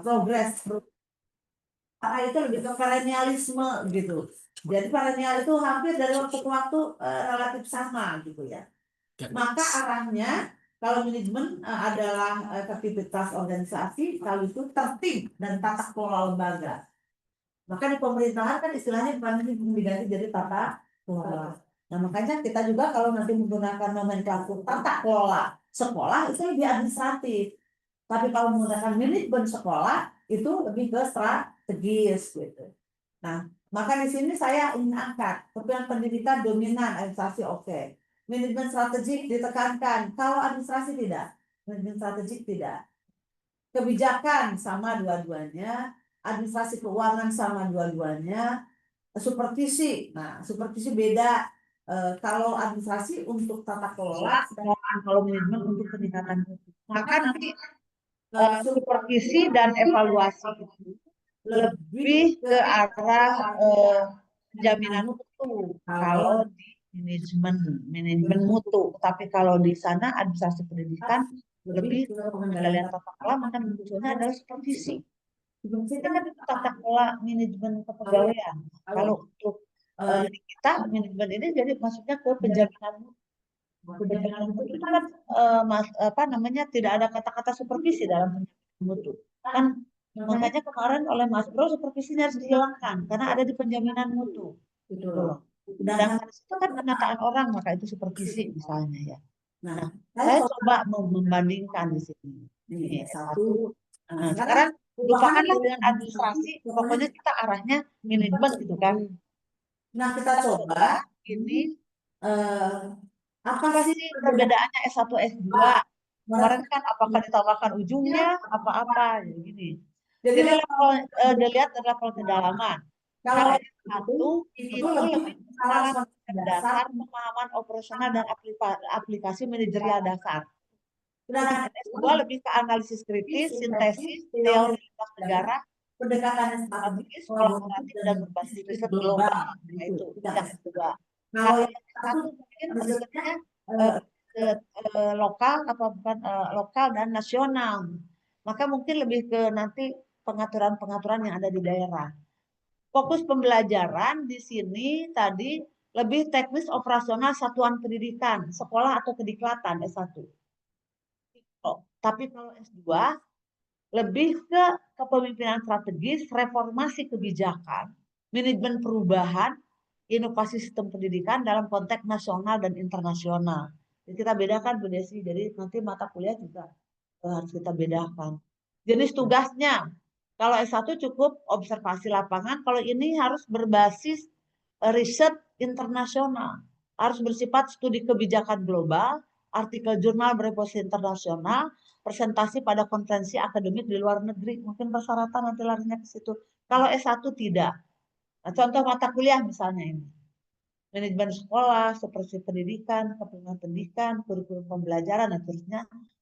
progres. Karena itu lebih ke perennialisme gitu. Jadi perennial itu hampir dari waktu ke waktu relatif sama gitu ya. Maka arahnya kalau manajemen adalah aktivitas organisasi, kalau itu tertib dan tata kelola lembaga. Maka di pemerintahan kan istilahnya bukan diganti jadi tata kelola. Nah makanya kita juga kalau nanti menggunakan nomenklatur tata kelola sekolah itu lebih administratif. Tapi kalau menggunakan manajemen sekolah itu lebih ke strategis gitu. Nah, maka di sini saya ingin angkat kepemimpinan pendidikan dominan, administrasi oke. Manajemen strategik ditekankan, kalau administrasi tidak. Manajemen strategik tidak. Kebijakan sama dua-duanya, administrasi keuangan sama dua-duanya, supervisi. Nah, supervisi beda. Kalau administrasi untuk tata kelola, sedangkan kalau manajemen untuk peningkatan mutu. Maka nanti supervisi dan evaluasi itu lebih ke arah jaminan mutu kalau di manajemen mutu. Tapi kalau di sana administrasi pendidikan lebih ke pengendalian tata kelola, maka munculnya adalah supervisi. Supervisi kan itu tata kelola manajemen kepegawaian. Kalau untuk di kita manajemen ini jadi maksudnya ke penjaminan mutu. Penjaminan mutu itu kan tidak ada kata-kata supervisi dalam penjaminan mutu. Kan makanya kemarin oleh Mas Bro supervisinya harus dihilangkan karena ada di penjaminan mutu. Gitu loh. Dan itu kan penataan orang, maka itu supervisi misalnya ya. Nah, saya coba membandingkan di sini. Ini satu. Nah, sekarang lupakanlah dengan administrasi, pokoknya kita arahnya manajemen gitu kan. Nah, kita coba ini apa sih perbedaannya S1 S2? Kemarin kan apakah ditambahkan ujungnya apa-apa jadi gini. Jadi level dilihat dari level kedalaman. Kalau S1 itu lebih kenalan dasar pemahaman operasional dan aplikasi manajerial dasar. Sedangkan S2 lebih ke analisis kritis, sintesis, teori lintas negara, pendekatan strategis, kolaboratif dan berbasis riset global. Nah, itu yang kedua. Kalau yang satu mungkin risetnya lokal atau bukan lokal dan nasional. Maka mungkin lebih ke nanti pengaturan-pengaturan yang ada di daerah. Fokus pembelajaran di sini tadi lebih teknis operasional satuan pendidikan, sekolah atau kediklatan S1. Tapi kalau S2 lebih ke kepemimpinan strategis, reformasi kebijakan, manajemen perubahan, inovasi sistem pendidikan dalam konteks nasional dan internasional. Jadi kita bedakan Bu Desi, jadi nanti mata kuliah juga harus kita bedakan. Jenis tugasnya, kalau S1 cukup observasi lapangan, kalau ini harus berbasis riset internasional, harus bersifat studi kebijakan global, artikel jurnal berposisi internasional, presentasi pada konferensi akademik di luar negeri, mungkin persyaratan nanti larinya ke situ. Kalau S1 tidak. Nah, contoh mata kuliah misalnya ini. Manajemen sekolah, supervisi pendidikan, kepemimpinan pendidikan, kurikulum pembelajaran, dan seterusnya.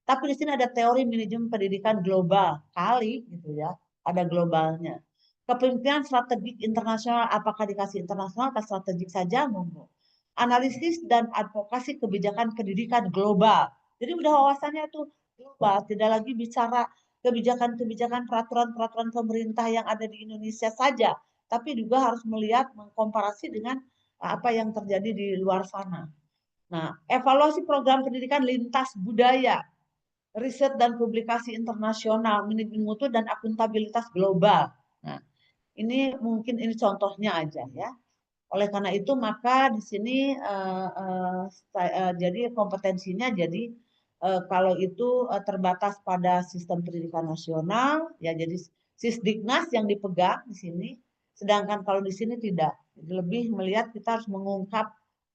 Tapi di sini ada teori manajemen pendidikan global, kali gitu ya, ada globalnya. Kepemimpinan strategik internasional, apakah dikasih internasional atau strategik saja, monggo. Analisis dan advokasi kebijakan pendidikan global. Jadi udah wawasannya itu global, tidak lagi bicara kebijakan-kebijakan peraturan-peraturan pemerintah yang ada di Indonesia saja, tapi juga harus melihat mengkomparasi dengan apa yang terjadi di luar sana. Nah, evaluasi program pendidikan lintas budaya, riset dan publikasi internasional, manajemen mutu dan akuntabilitas global. Nah, ini mungkin ini contohnya aja ya. Oleh karena itu maka di sini jadi kompetensinya jadi kalau itu terbatas pada sistem pendidikan nasional ya jadi Sisdiknas yang dipegang di sini. Sedangkan kalau di sini tidak, lebih melihat kita harus mengungkap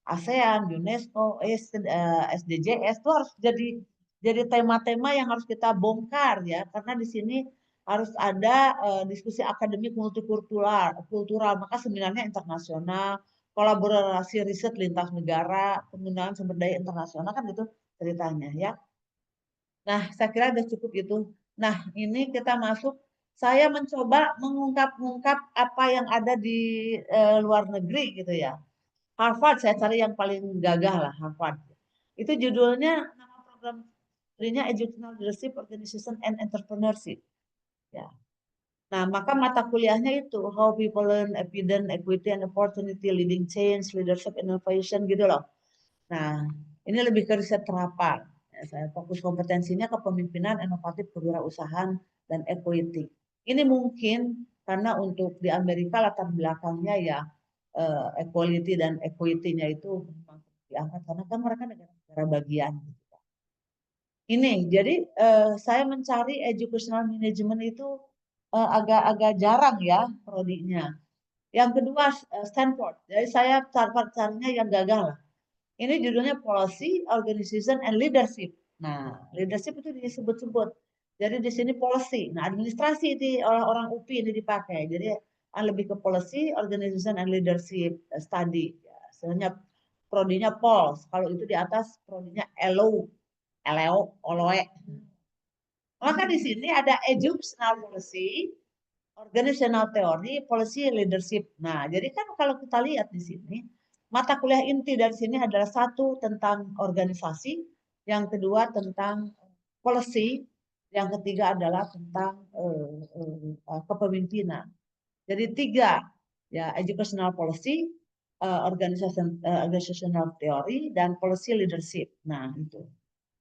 ASEAN, UNESCO, SDGs itu harus jadi tema-tema yang harus kita bongkar ya, karena di sini harus ada diskusi akademik kultural, maka seminarnya internasional, kolaborasi riset lintas negara, penggunaan sumber daya internasional kan itu ceritanya ya. Nah, saya kira sudah cukup itu. Nah, ini kita masuk. Saya mencoba mengungkap apa yang ada di luar negeri gitu ya. Harvard, saya cari yang paling gagah lah Harvard. Itu judulnya nama program studinya Educational Leadership Organization and Entrepreneurship. Ya. Nah, maka mata kuliahnya itu How People Learn, Evidence, Equity and Opportunity, Leading Change, Leadership Innovation gitu loh. Nah, ini lebih ke riset terapan. Ya, saya fokus kompetensinya kepemimpinan, inovatif, kewirausahaan, dan equity. Ini mungkin karena untuk di Amerika latar belakangnya ya equality dan equity-nya itu memang diangkat karena kan mereka negara bagian. Ini jadi saya mencari educational management itu agak-agak jarang ya prodinya. Yang kedua Stanford. Jadi saya carinya yang gagal. Ini judulnya Policy, Organization, and Leadership. Nah, leadership itu disebut-sebut. Jadi di sini policy. Nah, administrasi di orang-orang UPI ini dipakai. Jadi lebih ke policy, organization, and leadership study. Ya, sebenarnya prodinya POLS. Kalau itu di atas prodinya ELO, ELEO, OLOE. Maka di sini ada educational policy, organizational theory, policy, leadership. Nah, jadi kan kalau kita lihat di sini, mata kuliah inti dari sini adalah satu tentang organisasi, yang kedua tentang policy, yang ketiga adalah tentang kepemimpinan. Jadi tiga, ya educational policy, organizational theory, dan policy leadership. Nah, itu.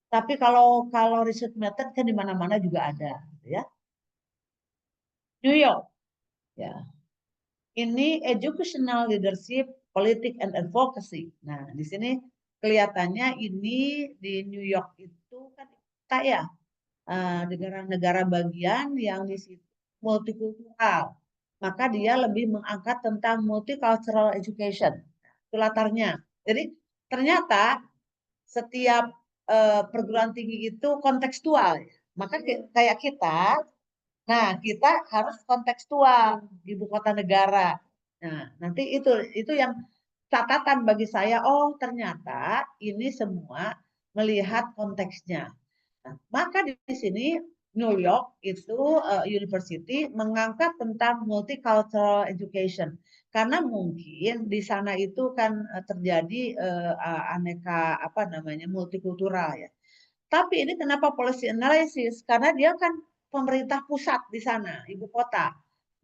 Tapi kalau research method kan di mana-mana juga ada, gitu ya. New York, ya. Ini educational leadership, politik and advocacy. Nah, di sini kelihatannya ini di New York itu kan kayak negara-negara bagian yang di situ multikultural. Maka dia lebih mengangkat tentang multicultural education. Itu latarnya. Jadi ternyata setiap perguruan tinggi itu kontekstual. Maka kayak kita, nah kita harus kontekstual ibu kota negara. Nah nanti itu yang catatan bagi saya. Oh ternyata ini semua melihat konteksnya. Nah, maka di sini New York itu university mengangkat tentang multicultural education karena mungkin di sana itu kan terjadi aneka apa namanya multikultural ya. Tapi ini kenapa policy analysis? Karena dia kan pemerintah pusat di sana, ibu kota.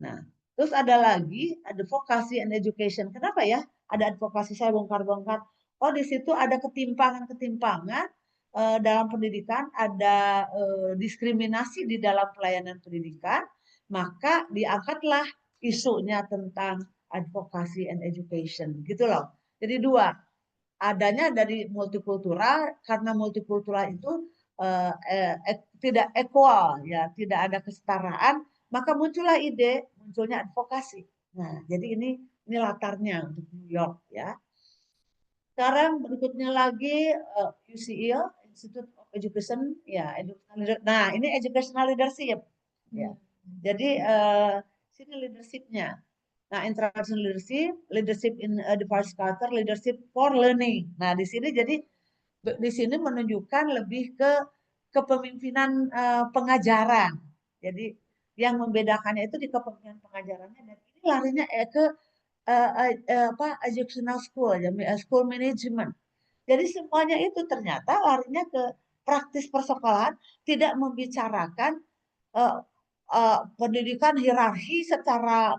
Nah, terus ada lagi advocacy and education. Kenapa ya? Ada advokasi, saya bongkar-bongkar. Oh, di situ ada ketimpangan-ketimpangan dalam pendidikan, ada diskriminasi di dalam pelayanan pendidikan, maka diangkatlah isunya tentang advocacy and education, gitu loh. Jadi dua, adanya dari multikultural karena multikultural itu tidak equal ya, tidak ada kesetaraan, maka muncullah munculnya advokasi. Nah, jadi ini latarnya untuk New York ya. Sekarang berikutnya lagi UCL, Institute of Education ya, nah ini educational leadership ya. Jadi sini leadershipnya. Nah, interaction leadership, leadership in a diverse culture, leadership for learning. Nah, di sini jadi di sini menunjukkan lebih ke kepemimpinan pengajaran. Jadi yang membedakannya itu di kepemimpinan pengajarannya dan ini larinya ke educational school, school management. Jadi semuanya itu ternyata larinya ke praktis persekolahan, tidak membicarakan pendidikan hierarki secara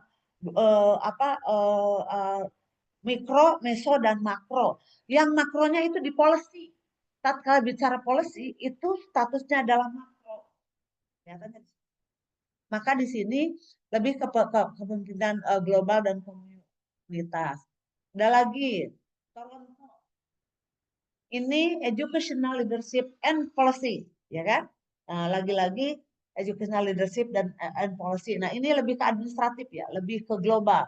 mikro, meso, dan makro. Yang makronya itu di policy. Tatkala bicara policy, itu statusnya adalah makro. Maka di sini lebih ke kepemimpinan global dan komunitas. Ada lagi, ini educational leadership and policy, ya kan? Nah, lagi-lagi educational leadership dan and policy. Nah, ini lebih ke administratif ya, lebih ke global.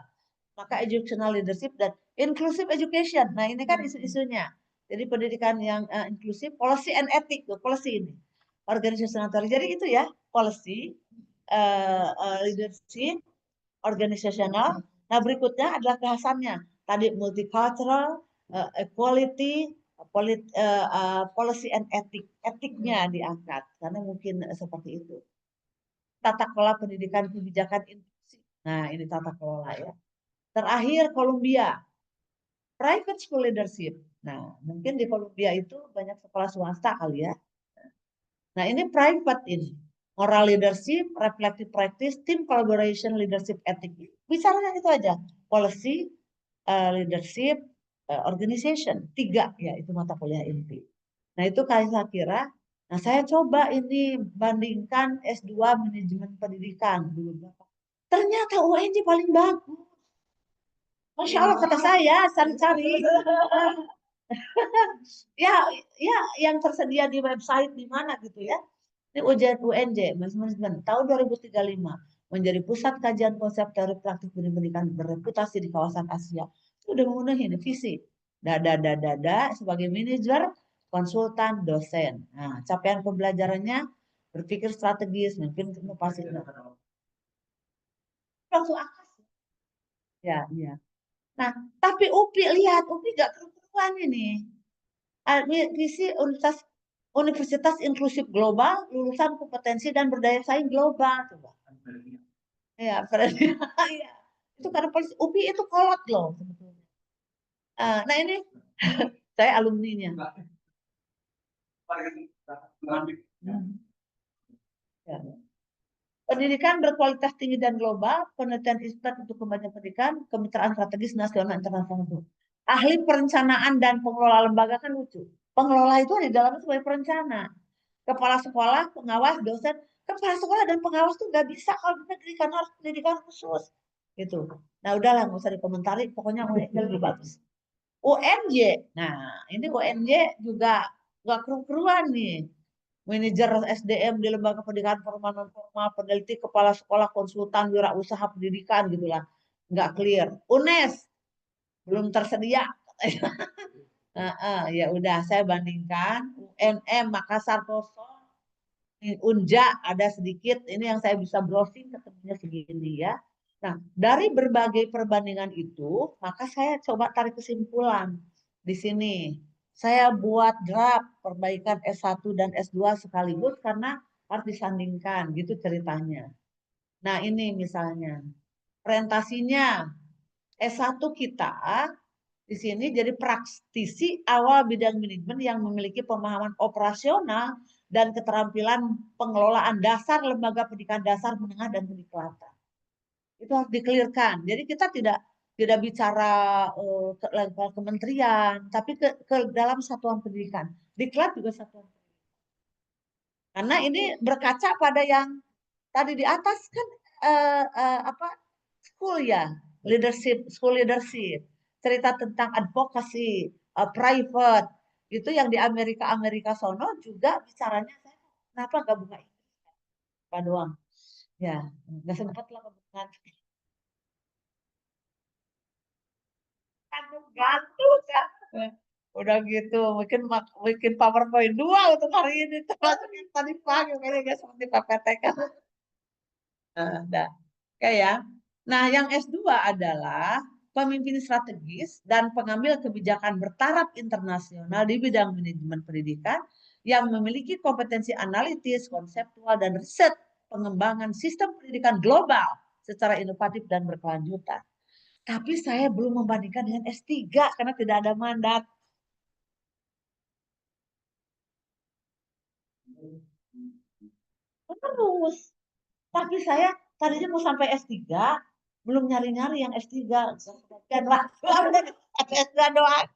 Maka educational leadership dan inclusive education. Nah, ini kan isu-isunya. Jadi pendidikan yang inklusif, policy and ethics, policy ini. Organizational theory. Jadi itu ya, policy, leadership, organizational. Nah, berikutnya adalah kehasannya. Tadi multicultural, equality, policy and ethics. Etiknya diangkat karena mungkin seperti itu. Tata kelola pendidikan kebijakan inklusi. Nah, ini tata kelola ya. Terakhir Columbia, private school leadership. Nah, mungkin di Columbia itu banyak sekolah swasta kali ya. Nah, ini private ini. moral leadership, reflective practice, team collaboration, leadership ethic. Bicaranya itu aja. Policy, leadership, organization. 3 ya itu mata kuliah inti. Nah itu saya kira, nah saya coba ini bandingkan S2 manajemen pendidikan dulu. Ternyata UNJ paling bagus. Masya Allah kata saya, cari-cari. Ya, ya yang tersedia di website di mana gitu ya. Ini ujian UNJ, Manajemen tahun 2035 menjadi pusat kajian konsep teori praktik pendidikan berreputasi di kawasan Asia. Sudah memenuhi visi. Dada sebagai manajer, konsultan, dosen. Nah, capaian pembelajarannya berpikir strategis, mungkin inovasi. Langsung akas. Ya, iya. Nah, tapi UPI lihat, UPI gak keruan ini. Visi Universitas Inklusif Global, lulusan kompetensi dan berdaya saing global. Coba. Ya, ya. Itu karena polisi UPI itu kolot loh sebetulnya. Nah ini saya alumninya. Ya. Pendidikan berkualitas tinggi dan global, penelitian institut untuk kemajuan pendidikan, kemitraan strategis nasional internasional. Ahli perencanaan dan pengelola lembaga kan lucu. Pengelola itu di dalamnya sebagai perencana. Kepala sekolah, pengawas, dosen. Kepala sekolah dan pengawas tuh nggak bisa kalau di negeri karena harus pendidikan khusus. Gitu. Nah udahlah nggak usah dikomentari, pokoknya UNJ lebih bagus. UNJ, nah ini UNJ juga nggak keruan nih. Manajer SDM di lembaga pendidikan formal non formal, peneliti, kepala sekolah, konsultan, wirausaha pendidikan gitulah, nggak clear. UNES belum tersedia. Ya udah saya bandingkan UNM Makassar kosong, Unja ada sedikit. Ini yang saya bisa browsing ketemunya segini ya. Nah dari berbagai perbandingan itu, maka saya coba tarik kesimpulan di sini. Saya buat draft perbaikan S1 dan S2 sekaligus karena harus disandingkan gitu ceritanya. Nah ini misalnya presentasinya S1 kita di sini jadi praktisi awal bidang manajemen yang memiliki pemahaman operasional dan keterampilan pengelolaan dasar lembaga pendidikan dasar menengah dan kediklatan. Itu harus dikelirkan. Jadi kita tidak bicara ke level kementerian, tapi ke dalam satuan pendidikan. Diklat juga satuan pendidikan. Karena ini berkaca pada yang tadi di atas kan apa school ya, leadership, school leadership, cerita tentang advokasi, private, itu yang di Amerika sono juga bicaranya saya kenapa nggak buka Inggris Pak doang, ya nggak sempat lah kebetulan. Gantung kan. Udah gitu, mungkin PowerPoint 2 untuk hari ini termasuk yang tadi pagi kayaknya nggak seperti PPT kan. Nah, kayak ya. Nah, yang S2 adalah pemimpin strategis dan pengambil kebijakan bertaraf internasional di bidang manajemen pendidikan yang memiliki kompetensi analitis, konseptual, dan riset pengembangan sistem pendidikan global secara inovatif dan berkelanjutan. Tapi saya belum membandingkan dengan S3 karena tidak ada mandat. Terus, tapi saya tadinya mau sampai S3, belum nyari-nyari yang S3. Dan waktu S2 doang.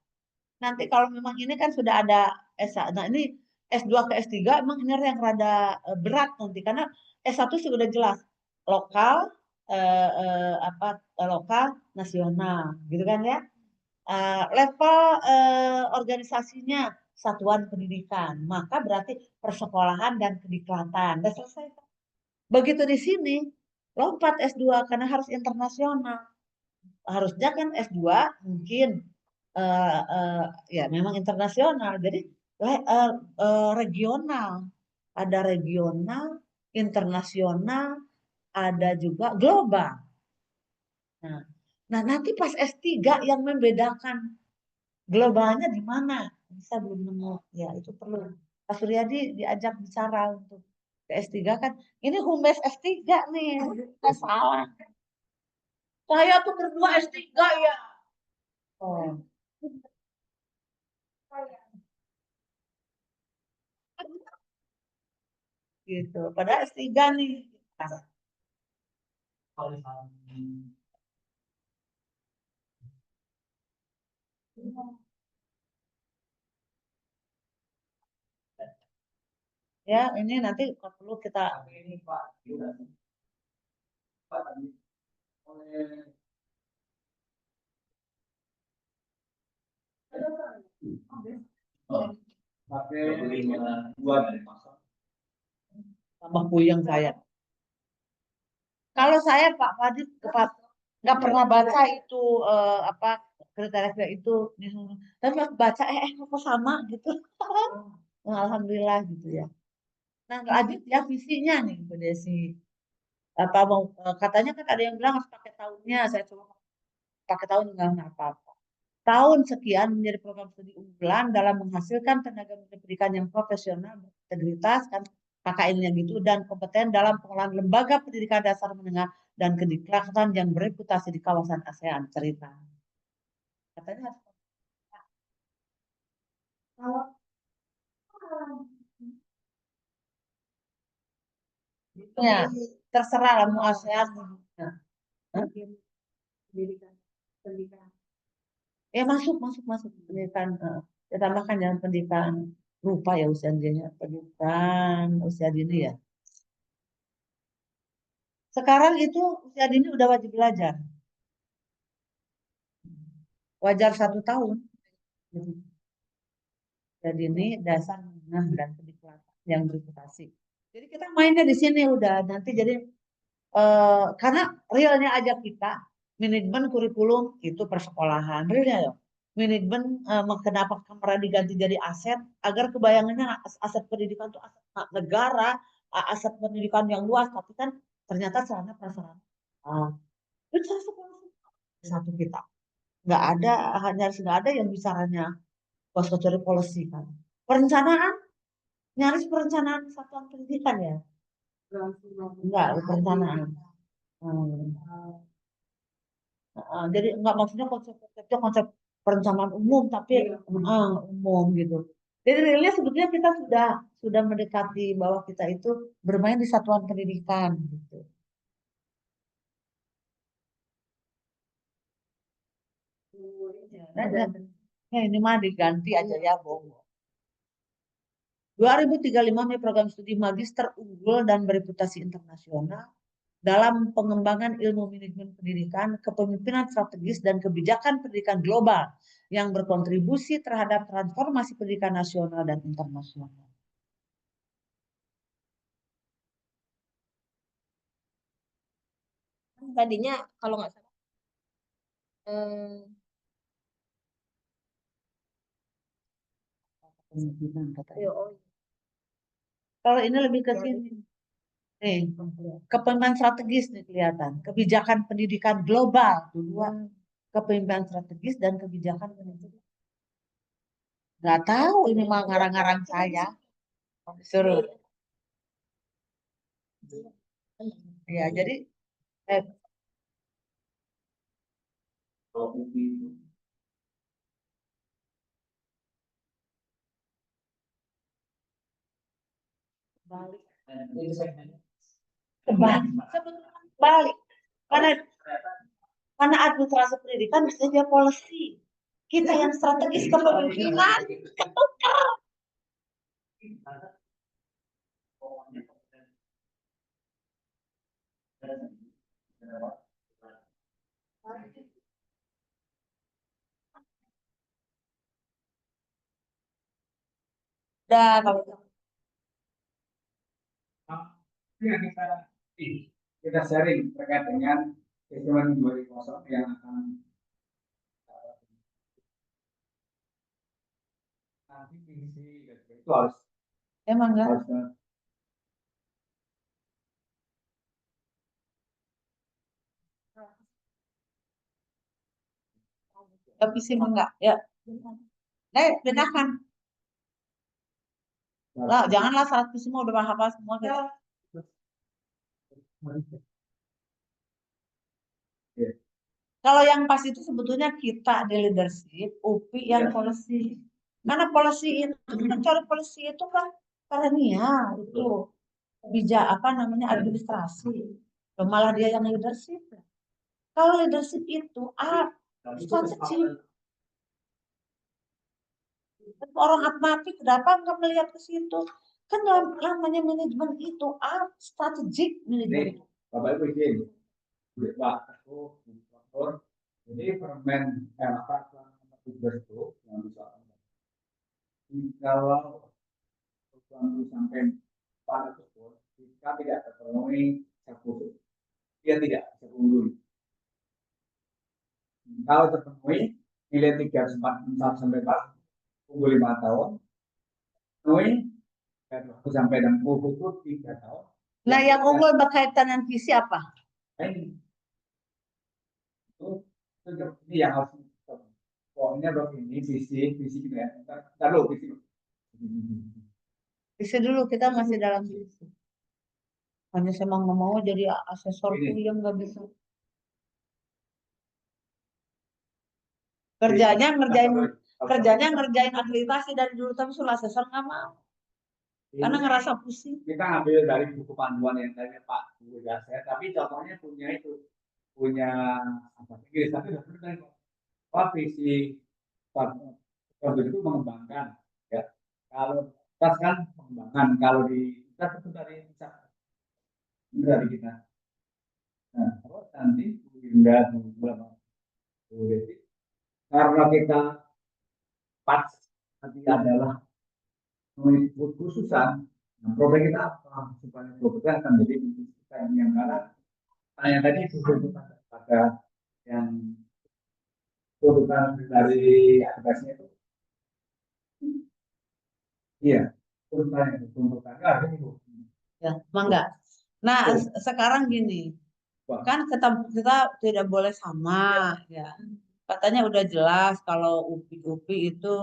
Nanti kalau memang ini kan sudah ada S1. Nah ini S2 ke S3 emang ini yang rada berat nanti. Karena S1 sih udah jelas. Lokal, lokal, nasional. Gitu kan ya. Level organisasinya satuan pendidikan. Maka berarti persekolahan dan kediklatan. Udah selesai. Begitu di sini, lompat S2 karena harus internasional. Harusnya kan S2 mungkin ya memang internasional. Jadi regional. Ada regional, internasional, ada juga global. Nah, nanti pas S3 yang membedakan globalnya di mana? Bisa belum nemu. Ya, itu perlu. Pak Suryadi diajak bicara untuk ke S3 kan. Ini Humes S3 nih. Kita salah. Saya tuh berdua S3 ya. Oh. gitu. Padahal S3 nih. Ya, ini nanti kalau perlu kita ini Pak. Tambah puyeng saya. Kalau saya Pak Fadil nggak pernah baca itu apa kriteria itu, tapi waktu baca kok sama gitu. Alhamdulillah gitu ya. Nah lanjut ya visinya nih Bu Desi. Apa mau katanya kan ada yang bilang harus pakai tahunnya, saya coba pakai tahun nggak apa-apa. Tahun sekian menjadi program studi unggulan dalam menghasilkan tenaga pendidikan yang profesional, berintegritas, kan KKN-nya gitu, dan kompeten dalam pengelolaan lembaga pendidikan dasar menengah dan kediktasan yang bereputasi di kawasan ASEAN. Cerita. Katanya harus ya, terserah lah mau ASEAN. Nah, pendidikan. Ya masuk pendidikan. Ya tambahkan jangan pendidikan lupa ya usia dininya pendidikan usia dini ya. Sekarang itu usia dini udah wajib belajar. Wajar 1 tahun. Jadi ini dasar menengah dan kediktasan yang berprestasi. Jadi kita mainnya di sini udah nanti jadi karena realnya aja kita manajemen kurikulum itu persekolahan realnya ya. Manajemen kenapa kemarin diganti jadi aset agar kebayangannya aset pendidikan itu aset negara, aset pendidikan yang luas tapi kan ternyata sarana prasarana. Itu satu kita nggak ada hanya nggak ada yang bicaranya pas kecuali policy kan. Perencanaan nyaris perencanaan satuan pendidikan ya. Enggak, perencanaan. Hmm. Jadi enggak maksudnya konsep-konsepnya konsep perencanaan umum tapi umum gitu. Jadi realnya sebetulnya kita sudah mendekati bahwa kita itu bermain di satuan pendidikan gitu. Nah, ini mah diganti aja ya, Bung. 2035 program studi magister unggul dan bereputasi internasional dalam pengembangan ilmu manajemen pendidikan, kepemimpinan strategis, dan kebijakan pendidikan global yang berkontribusi terhadap transformasi pendidikan nasional dan internasional. Tadinya kalau nggak salah kalau ini lebih ke sini. Kepemimpinan strategis nih kelihatan. Kebijakan pendidikan global. Dua. Kepemimpinan strategis dan kebijakan pendidikan. Nggak tahu ini mah ngarang-ngarang saya. Suruh. Ya, jadi balik. Balik. Karena administrasi pendidikan bisa dia policy. Kita yang strategis kepemimpinan. Udah kalau kita sharing terkait dengan kehidupan 2020 yang akan nanti diisi itu harus emang enggak tapi sih enggak ya. Bedakan. Lah, janganlah saat semua udah hafal semua gitu. Kalau yang pas itu sebetulnya kita di leadership, UPI yang policy. Karena policy itu, cari policy itu kan karena itu apa namanya administrasi. Malah dia yang leadership. Kalau leadership itu strategy. Orang matematik kenapa nggak melihat ke situ? Kan namanya manajemen itu strategik manajemen. Bapak Ibu izin, Pak aku Dokter. Jadi permen apa tugas itu yang bisa kalau sampai pada tersebut jika tidak terpenuhi satu dia tidak bisa unggul. Kalau terpenuhi nilai 3,4 sampai 4 unggul 5 tahun. Penuhi 1 sampai 60 itu 3 tahun. Nah, yang unggul berkaitan dengan visi apa? Ini yang harus pokoknya ini visi gitu ya. Taruh visi. Visi dulu, kita masih dalam visi. Hanya saya mau mau jadi asesor yang nggak bisa. Kerjanya ngerjain akreditasi dari dulu, tapi suruh asesor nggak mau. Karena ngerasa pusing. Kita ambil dari buku panduan yang tadi Pak Bu saya, tapi contohnya punya apa Inggris, tapi apa visi Pak itu mengembangkan ya. Kalau kita kan pengembangan, kalau di kita itu dari kita. Nah, kalau nanti pindah berapa? Karena kita pas nanti adalah khususan. Nah, problem kita apa? Supaya kita akan menjadi kita yang karena yang tadi itu pada yang tuntutan dari atasnya itu. Iya, tuntutannya ada itu. Ya, mangga. Nah, sekarang gini, kan kita tidak boleh sama, ya. Katanya udah jelas kalau UPI itu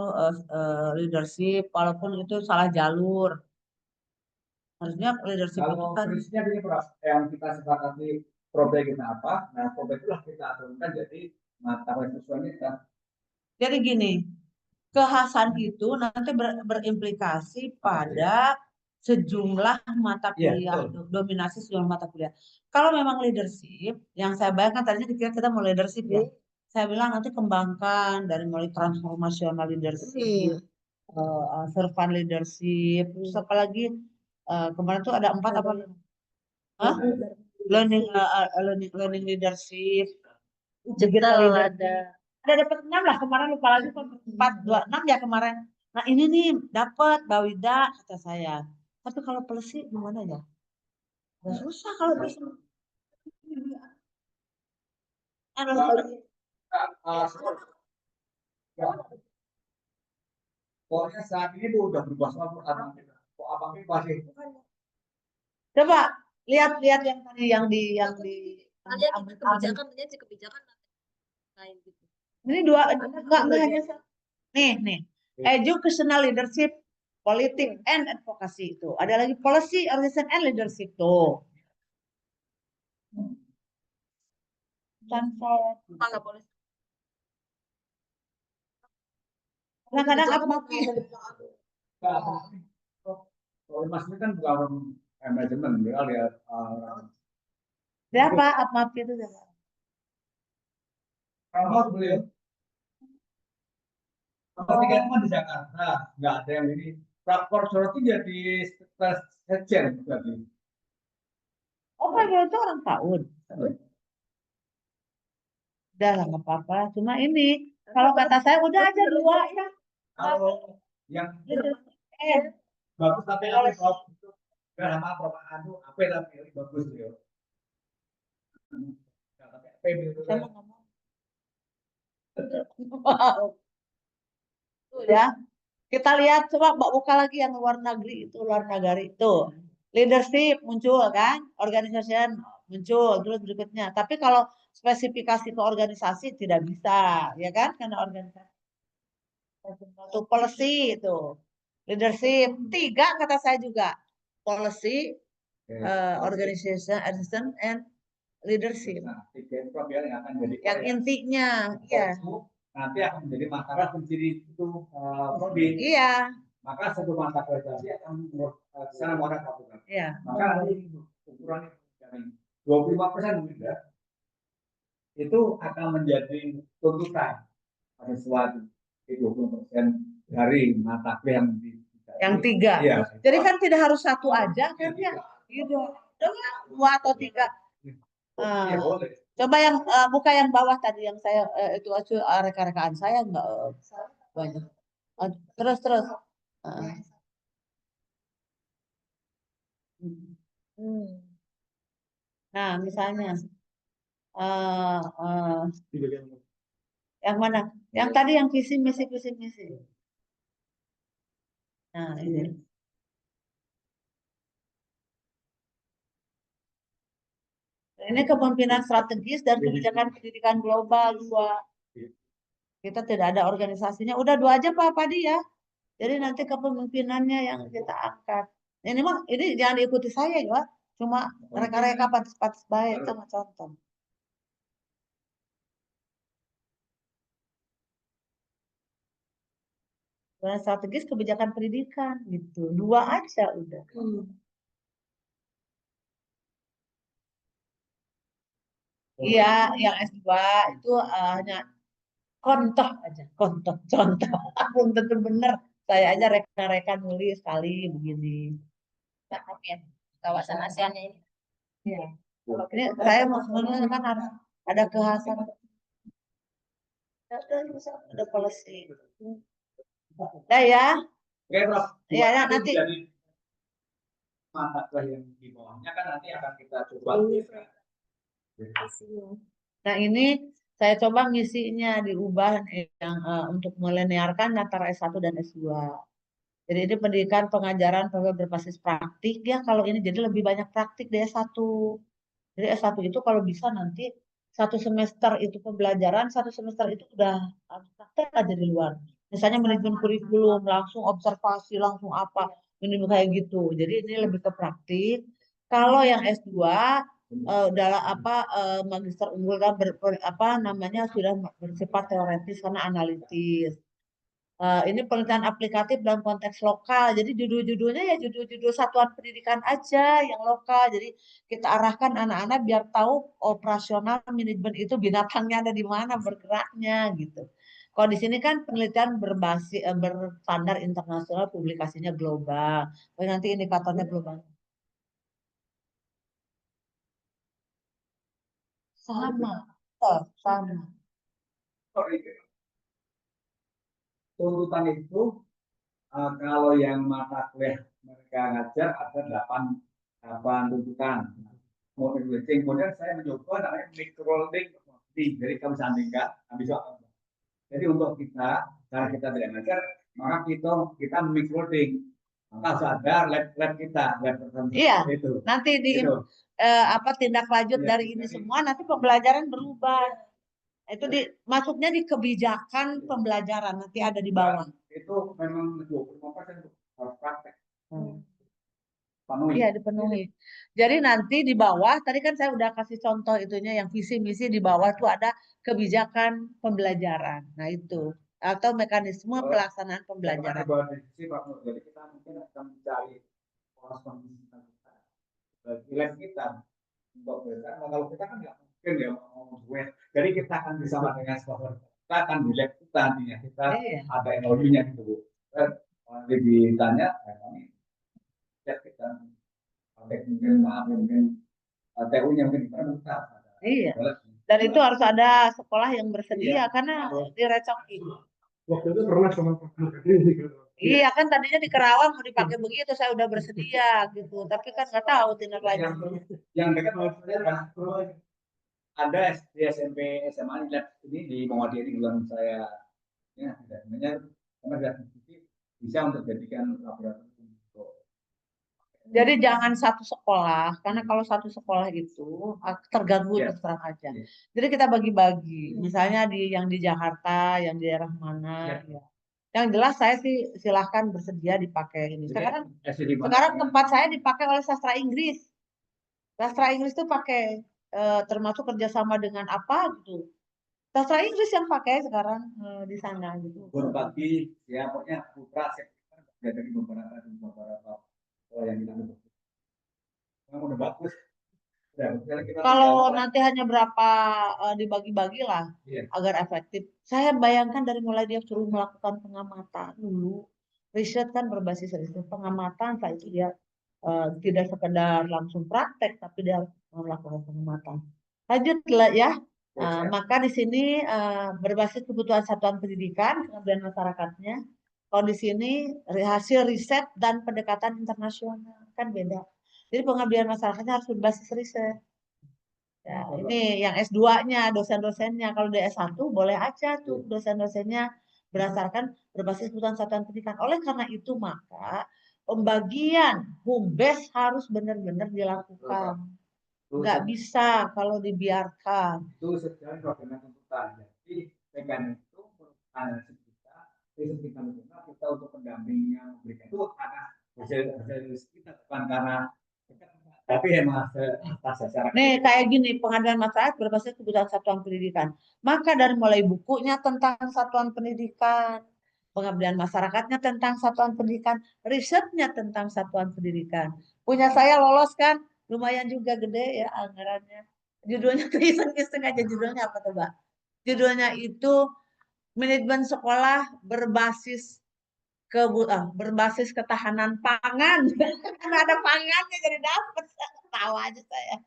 leadership, walaupun itu salah jalur. Harusnya leadership kalau itu kan. prinsipnya ini yang kita sepakati problem kita apa, nah problem itulah kita aturkan jadi mata pelajaran kita. Jadi gini, kekhasan itu nanti berimplikasi pada sejumlah mata kuliah, dominasi sejumlah mata kuliah. Kalau memang leadership, yang saya bayangkan tadinya dikira kita mau leadership ya. Saya bilang nanti kembangkan dari mulai transformasional leadership, servant leadership, terus apalagi kemarin tuh ada 4 apa? Hah? Learning leadership. Digital ada. Ada dapat 6 lah kemarin, lupa lagi 426 ya kemarin. Nah ini nih dapat Mbak Wida kata saya. Tapi kalau polisi gimana ya? Udah susah kalau bisa. Pokoknya saat ini tuh udah berubah semua kok abang ini masih. Coba lihat yang tadi yang di kebijakan lain gitu. Ini dua enggak hanya satu. Nih. Educational leadership, politik and advocacy itu. Ada lagi policy, organization and leadership tuh. Tanpa nggak boleh. Kadang-kadang apa? Kalau Mas ini kan bukan manajemen, dia lihat Siapa apa itu? kalau beliau tapi kan di Jakarta nggak ada yang ini. Rapor surat itu jadi sejen berarti. Oh, kalau itu orang tahun. Udah lah nggak apa-apa. Cuma ini kalau kata saya udah aja 2 ya. Kalau yang bagus tapi apa itu udah lama perapaan itu apa tapi bagus ya. Saya mau ngomong. Ya. Kita lihat coba buka lagi yang luar negeri itu. Leadership muncul kan, organization muncul terus berikutnya. Tapi kalau spesifikasi ke organisasi tidak bisa, ya kan? Karena organisasi itu policy itu, leadership 3 kata saya juga, policy, organization, assistant, and leadership. Yang intinya, ya. Nanti akan menjadi masalah penciri itu prodi. Iya. maka satu mata kuliah tadi akan sana muara kalkulator. Iya. Maka nanti ukurannya 25% mudah itu akan menjadi tuntutan pada suatu 20% dari mata kuliah Yang 3. Iya. Jadi kan tidak harus 1 aja kan ya. Gitu. Udah 2 atau 3. Iya, boleh. Coba yang buka yang bawah tadi yang saya itu rekan-rekan saya enggak banyak. Terus. Nah, misalnya yang mana? Yang tadi yang visi misi. Nah, ini. Ini kepemimpinan strategis dan kebijakan pendidikan global 2. Kita tidak ada organisasinya. Udah 2 aja Pak Padi ya. Jadi nanti kepemimpinannya yang kita angkat. Ini jangan diikuti saya ya. Cuma reka-reka pantas baik sama contoh. Strategis kebijakan pendidikan gitu. 2 aja udah. Iya, yang S2 itu hanya contoh aja, contoh. Belum tentu benar. Saya aja reka-reka nulis sekali begini. Ya, kawasan ASEAN-nya ini. Iya. Ini saya mau sebenarnya kan harus ada kekhasan. Ada policy. Udah ya. Oke, Prof. Iya, nanti. Jadi mata kuliah yang di bawahnya kan nanti akan kita coba. Nah, ini saya coba misinya diubah yang untuk melinearkan antara S1 dan S2. Jadi ini pendidikan pengajaran berbasis praktik ya. Kalau ini jadi lebih banyak praktik di S1. Jadi S1 itu kalau bisa nanti 1 semester itu pembelajaran, 1 semester itu udah praktek aja di luar. Misalnya manajemen kurikulum, langsung observasi, langsung apa, ini kayak gitu. Jadi ini lebih ke praktik. Kalau yang S2 dalam magister unggul kan sudah bersifat teoretis karena analitis. Ini penelitian aplikatif dalam konteks lokal. Jadi judul-judulnya ya judul-judul satuan pendidikan aja yang lokal. Jadi kita arahkan anak-anak biar tahu operasional manajemen itu binatangnya ada di mana bergeraknya gitu. Kalau di sini kan penelitian berbasis berstandar internasional, publikasinya global. Nanti indikatornya global. Sama. Tuntutan itu kalau yang mata kuliah mereka ngajar ada 8 tuntutan. Kemudian saya mencoba namanya microlearning. Jadi kami sandingkan, jadi untuk kita, cara kita tidak ngajar, maka kita microlearning. Maka harus ada lab kita, lab tertentu. Iya. Itu. Nanti tindak lanjut dari ini semua, nanti pembelajaran berubah. Itu masuknya di kebijakan pembelajaran, nanti ada di bawah. Itu memang 25% harus praktek. Iya, dipenuhi. Jadi nanti di bawah, tadi kan saya udah kasih contoh itunya, yang visi misi di bawah itu ada kebijakan pembelajaran. Nah itu, atau mekanisme pelaksanaan pembelajaran. Jadi kita mungkin akan mencari nilai kita untuk belajar. Kalau kita kan nggak mungkin ya mau duet. Jadi kita akan bersama dengan sponsor. Kita akan nilai kita nantinya. Kita ada NOU-nya gitu Bu. Nanti ditanya, kami cek kita. Mungkin TU-nya mungkin kita. Iya. Dan itu harus ada sekolah yang bersedia karena direcokin. Waktu itu pernah sama Pak Iya kan tadinya di Kerawang mau dipakai begitu, saya udah bersedia gitu, tapi kan nggak tahu tindak lanjut. Yang dekat ada di SMP SMA ini di Muhammadiyah di bulan saya ya namanya bisa untuk jadikan laboratorium. Jadi jangan satu sekolah, karena kalau satu sekolah itu terganggu terus terang aja. Jadi kita bagi-bagi, misalnya yang di Jakarta, yang di daerah mana. Ya. Yang jelas saya sih silahkan bersedia dipakai ini. Sekarang tempat saya dipakai oleh sastra Inggris. Sastra Inggris itu pakai termasuk kerjasama dengan apa gitu. Sastra Inggris yang pakai sekarang di sana gitu. Berbagi ya pokoknya putra lihat dari beberapa yang kita lakukan. Yang udah bagus. Ya, misalnya kita Kalau tinggal- nanti hanya berapa dibagi-bagi lah Iya. agar efektif. Saya bayangkan dari mulai dia suruh melakukan pengamatan dulu, riset kan berbasis riset pengamatan, setelah itu dia tidak sekedar langsung praktek, tapi dia melakukan pengamatan. Lanjutlah ya. Maka di sini berbasis kebutuhan satuan pendidikan, pengabdian masyarakatnya. Kalau di sini hasil riset dan pendekatan internasional kan beda. Jadi pengabdian masyarakatnya harus berbasis riset. Ya, ini yang S2-nya, dosen-dosennya. Kalau di S1 boleh aja tuh dosen-dosennya berdasarkan berbasis kebutuhan satuan pendidikan. Oleh karena itu maka pembagian HUMBES harus benar-benar dilakukan. Nggak bisa kalau dibiarkan. Itu sebenarnya programnya tuntutan. Jadi pegangan itu merupakan analisis kita, riset kita mencoba kita untuk pendampingnya memberikan itu karena hasil kita bukan karena tapi emang atas dasar. Nih kayak gini, pengadaan masyarakat berbasis kebutuhan satuan pendidikan. Maka dari mulai bukunya tentang satuan pendidikan, pengabdian masyarakatnya tentang satuan pendidikan, risetnya tentang satuan pendidikan. Punya saya lolos kan, lumayan juga gede ya anggarannya. Judulnya tuh iseng-iseng aja, judulnya apa coba? Judulnya itu manajemen sekolah berbasis ketahanan pangan. Karena ada pangannya jadi dapet. Tahu aja saya.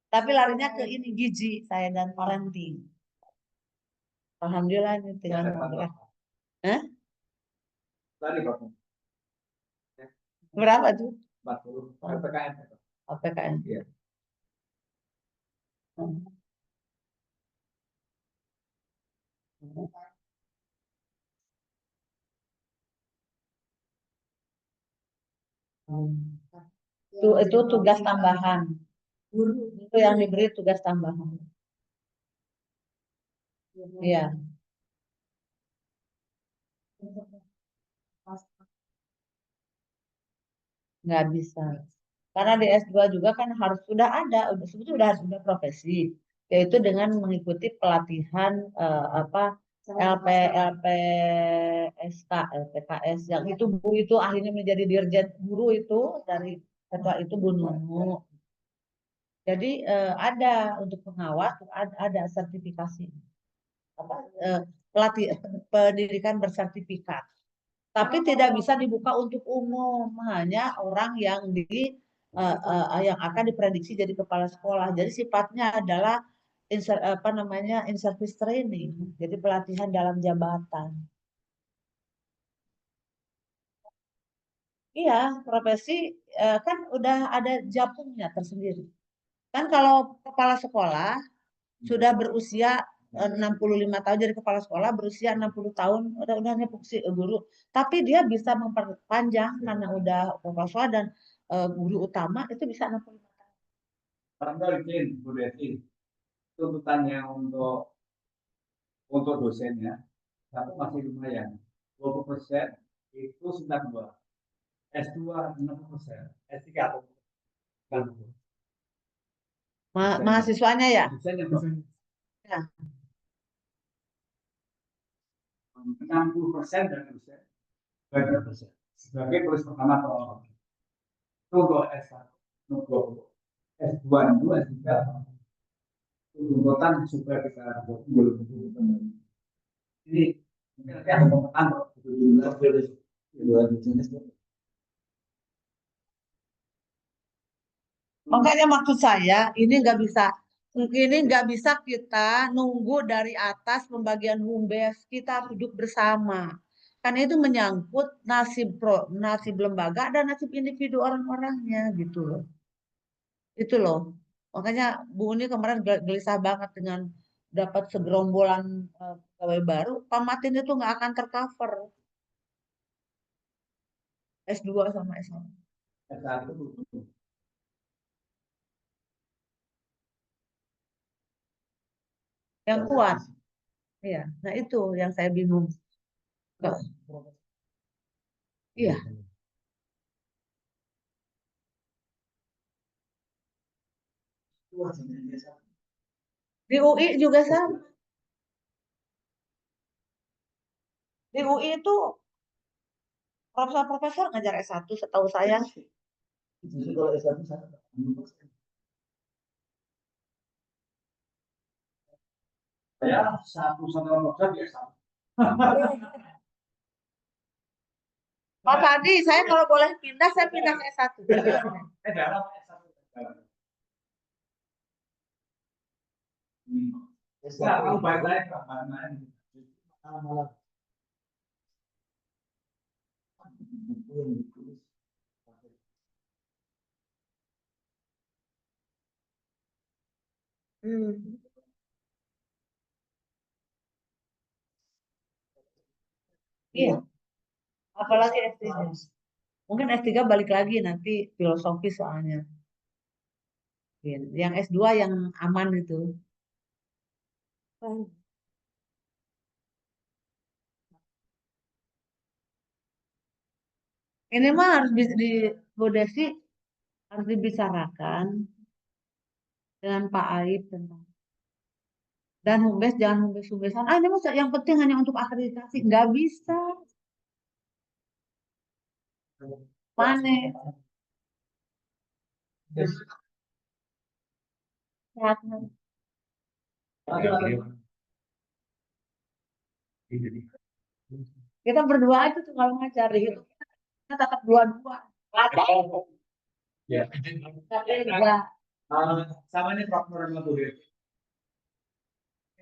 Tapi larinya ke ini gizi saya dan parenting. Alhamdulillah ini tinggal ngobrol. Hah? Tadi Bapak Berapa tuh? 40 PPKN. PKN. Iya. Itu tugas tambahan. Itu yang diberi tugas tambahan. Iya. Nggak bisa. Karena di S2 juga kan harus sudah ada, sebetulnya sudah profesi, yaitu dengan mengikuti pelatihan LPSK, LPKS yang itu Bu itu akhirnya menjadi dirjen guru itu dari ketua itu Bu Nunu. Jadi ada untuk pengawas ada sertifikasi pelatih pendidikan bersertifikat. Tapi tidak bisa dibuka untuk umum, hanya orang yang yang akan diprediksi jadi kepala sekolah. Jadi sifatnya adalah in service training, jadi pelatihan dalam jabatan. Iya, profesi kan udah ada jabungnya tersendiri. Kan kalau kepala sekolah sudah berusia 65 tahun jadi kepala sekolah, berusia 60 tahun udah fungsi guru, tapi dia bisa memperpanjang karena udah kepala sekolah dan guru utama itu bisa 65 tahun. Padahal izin, Bu Desi, tuntutannya untuk dosennya, satu masih lumayan. 20% itu sudah dua. S2 60%, S3 atau bukan. Mahasiswanya ya? Dosen yang Ya. 60% dari dosen, 20% sebagai tulis pertama atau itu untuk S1, untuk 20, S2 itu S3 tuntutan supaya kita ini nanti ada pemetaan Makanya maksud saya ini nggak bisa kita nunggu dari atas pembagian HUMBES, kita duduk bersama. Karena itu menyangkut nasib lembaga dan nasib individu orang-orangnya gitu loh. Itu loh. Makanya Bu Uni kemarin gelisah banget dengan dapat segerombolan pegawai baru, Pamatin itu nggak akan tercover. S2 sama S1. S1 Yang kuat. Iya, nah itu yang saya bingung. Iya. Di UI juga sama. Di UI itu Profesor-profesor ngajar S1 setahu saya. Jadi kalau S1 saya satu sama program biasa. Pak Tadi, saya kalau boleh pindah, saya pindah ke S1. Dalam S1. Nah, kalau baik lain malam. Hmm. Iya, apalagi S3. Mungkin S3 balik lagi nanti filosofi soalnya. Yang S2 yang aman itu. Ini mah harus di Bu Desi harus dibicarakan dengan Pak Aib tentang dan Humbes jangan humbes-humbesan. Ini mah yang penting hanya untuk akreditasi, nggak bisa. Mana? Kita berdua aja tuh kalau ngajar itu kita tetap dua-dua. Ya. Tapi enggak. Sama ini faktor yang lebih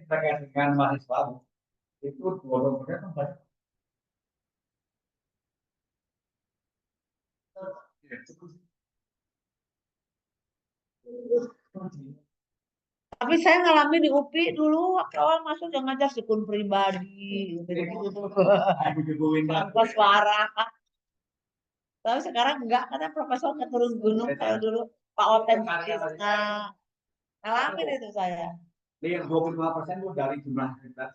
terkait dengan mahasiswa itu dua-duanya kan banyak. Tapi saya ngalami di UPI dulu waktu awal masuk yang ngajar sikun pribadi gitu. Pas parah. Tapi sekarang enggak karena profesor turun gunung kalau dulu Pak Oten Tisna. Ngalamin itu saya. Ini yang 25% itu dari jumlah kita.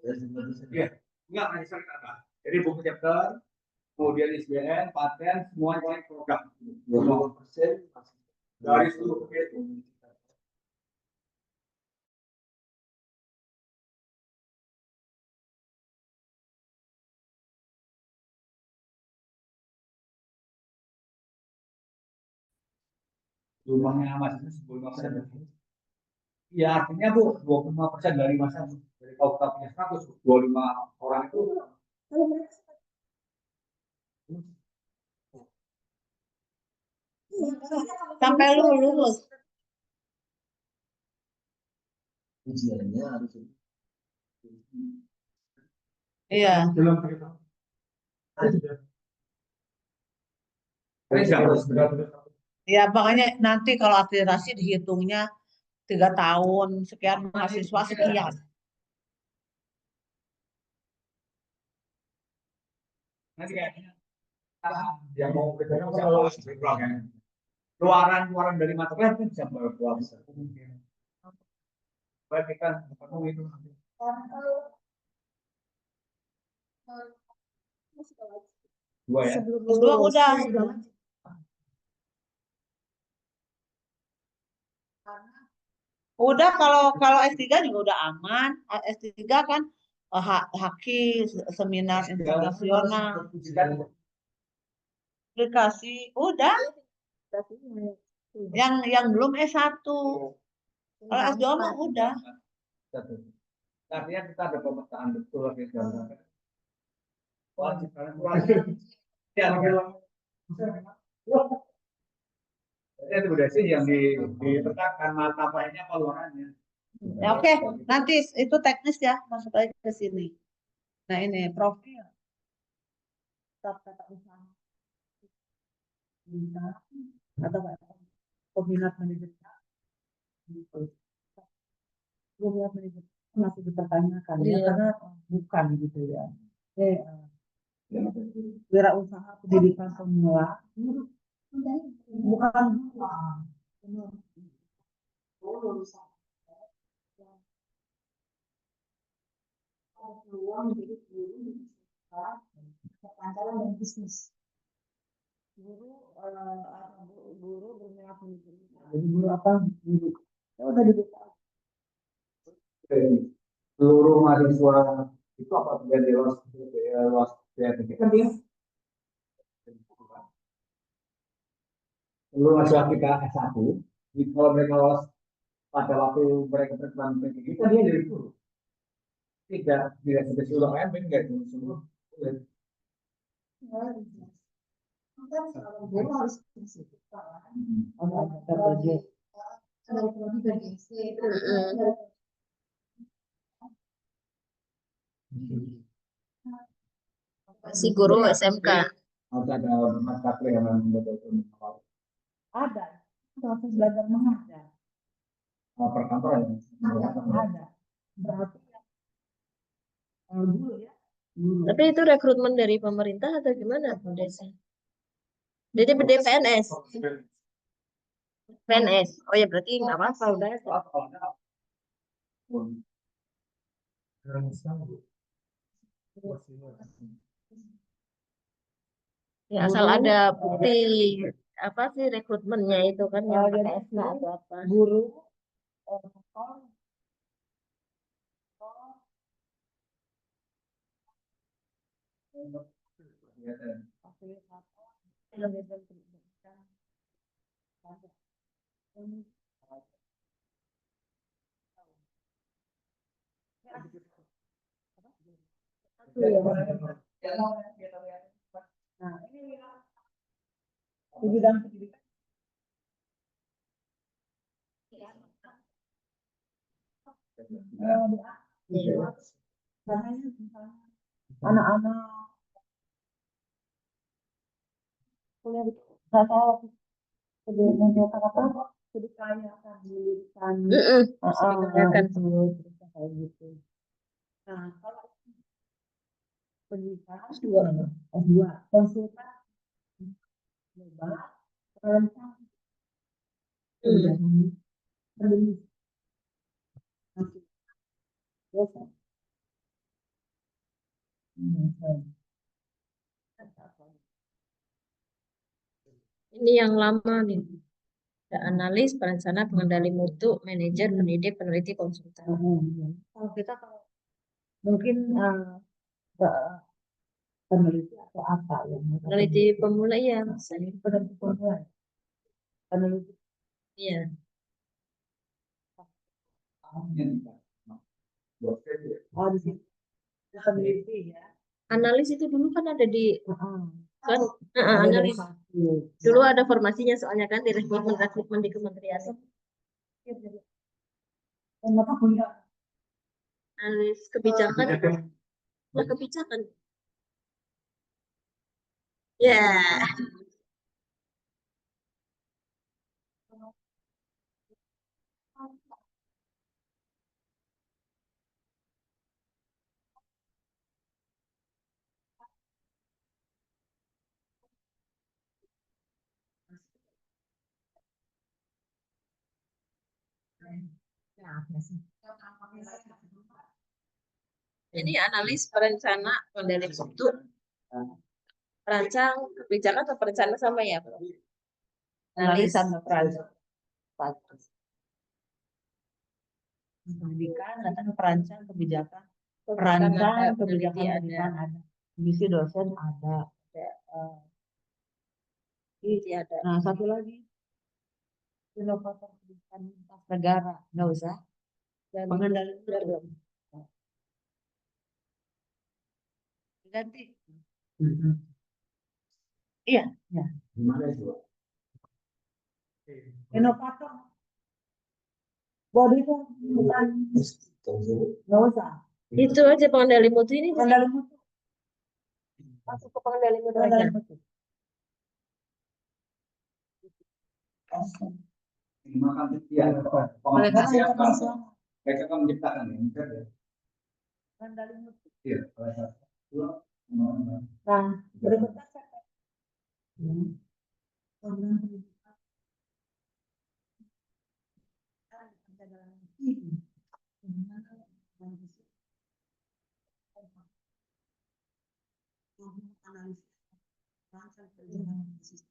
Iya, enggak mahasiswa kita apa. Jadi buku chapter, kemudian ISBN, paten, semua proyek program. 20% dari seluruh itu. Jumlahnya masih 25%. Iya, artinya Bu, 25% dari masa dari kalau kita punya 125 orang itu Sampai lulus. ujiannya harus Iya. Belum kita. Ya makanya nanti kalau akreditasi dihitungnya 3 tahun sekian mahasiswa sekian. nanti kayaknya yang mau kerja kalau keluaran dari mata kuliah itu bisa berbuat baik kita ketemu itu dua ya Dua udah. Udah kalau S3 juga udah aman. S3 kan haki seminar internasional aplikasi udah yang belum S1 kalau S2 mah udah artinya kita ada pemetaan betul lagi wajib ya itu udah sih yang dipetakan mata lainnya peluangannya ya oke. Nanti itu teknis ya masuk lagi ke sini. Nah ini profil tata usaha atau peminat manajemen peminat manajemen masih dipertanyakan ya karena bukan gitu ya. Wirausaha pendidikan pemula bukan peluang menjadi guru perkantoran dan bisnis. Guru berminat manajemen. Jadi guru apa? Guru. Ya udah dibuka. seluruh mahasiswa itu apabila dia lolos kan dia lulus kita S1, kalau mereka lolos pada waktu mereka berkenan PTG, kan dia dari guru. Tidak seperti seluruh AMP, enggak seluruh. Si guru SMK. Harus ada mata kuliah yang betul-betul Ada. Proses belajar mengajar. perkantoran. Ada. Berarti dulu ya. Tapi itu rekrutmen dari pemerintah atau gimana, Bu Desi? Jadi PNS. PNS. Oh ya berarti nggak apa-apa udah. Ya asal ada bukti apa sih rekrutmennya itu kan yang pakai SK atau apa. Guru. Nah, ini di bidang pendidikan. Anak-anak kuliah di nggak tahu sebelum mencetak apa jadi kaya kan pendidikan Kebijakan. terus kayak gitu. Nah kalau pendidikan S2 konsultan bebas terancam pendidikan biasa. Ini yang lama nih. Ada analis, perencana, pengendali mutu, manajer, pendidik, peneliti, konsultan. Kalau kita mungkin peneliti atau apa yang Peneliti pemula ya, misalnya. peneliti pemula peneliti Iya. oh di situ peneliti ya. Analis itu dulu kan ada di kan Ada dari analis. satu. Dulu ada formasinya soalnya kan di rekrutmen di kementerian. Kenapa punya Analis kebijakan. Nah, kebijakan. Ya. Ini analis, perencana, pengendali mutu, perancang kebijakan atau perencana sama ya, Bro? analis sama perancang pendidikan datang ke perancang kebijakan perancang kebijakan pendidikan ada misi dosen ada ada. nah satu lagi inovator pendidikan lintas negara nggak usah pengendali belum ganti iya ya inovator body itu bukan nggak usah Itu aja pengendali mutu ini pengendali mutu masuk ke pengendali mutu aja. pengendali mutu Makan ya, mereka internasional mereka kan menciptakan ya. pengendali mutu Iya, nah berikutnya program pendidikan analisis rancang perjalanan sistem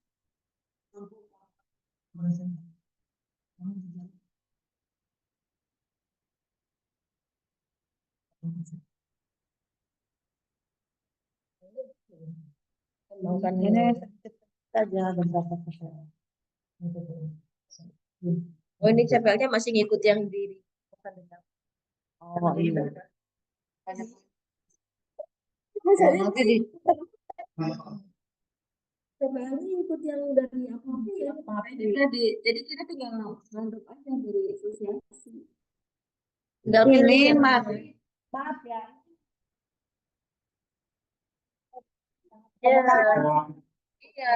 Bukan ini sedikit saja beberapa persen Oh, ini CPL-nya masih ngikut yang di Oh iya. Masanya Nanti di CPL-nya ikut yang dari apa ya? Jadi kita tinggal nganggap aja dari asosiasi. Tinggal pilih ini yang masih, maaf ya. Ya, iya.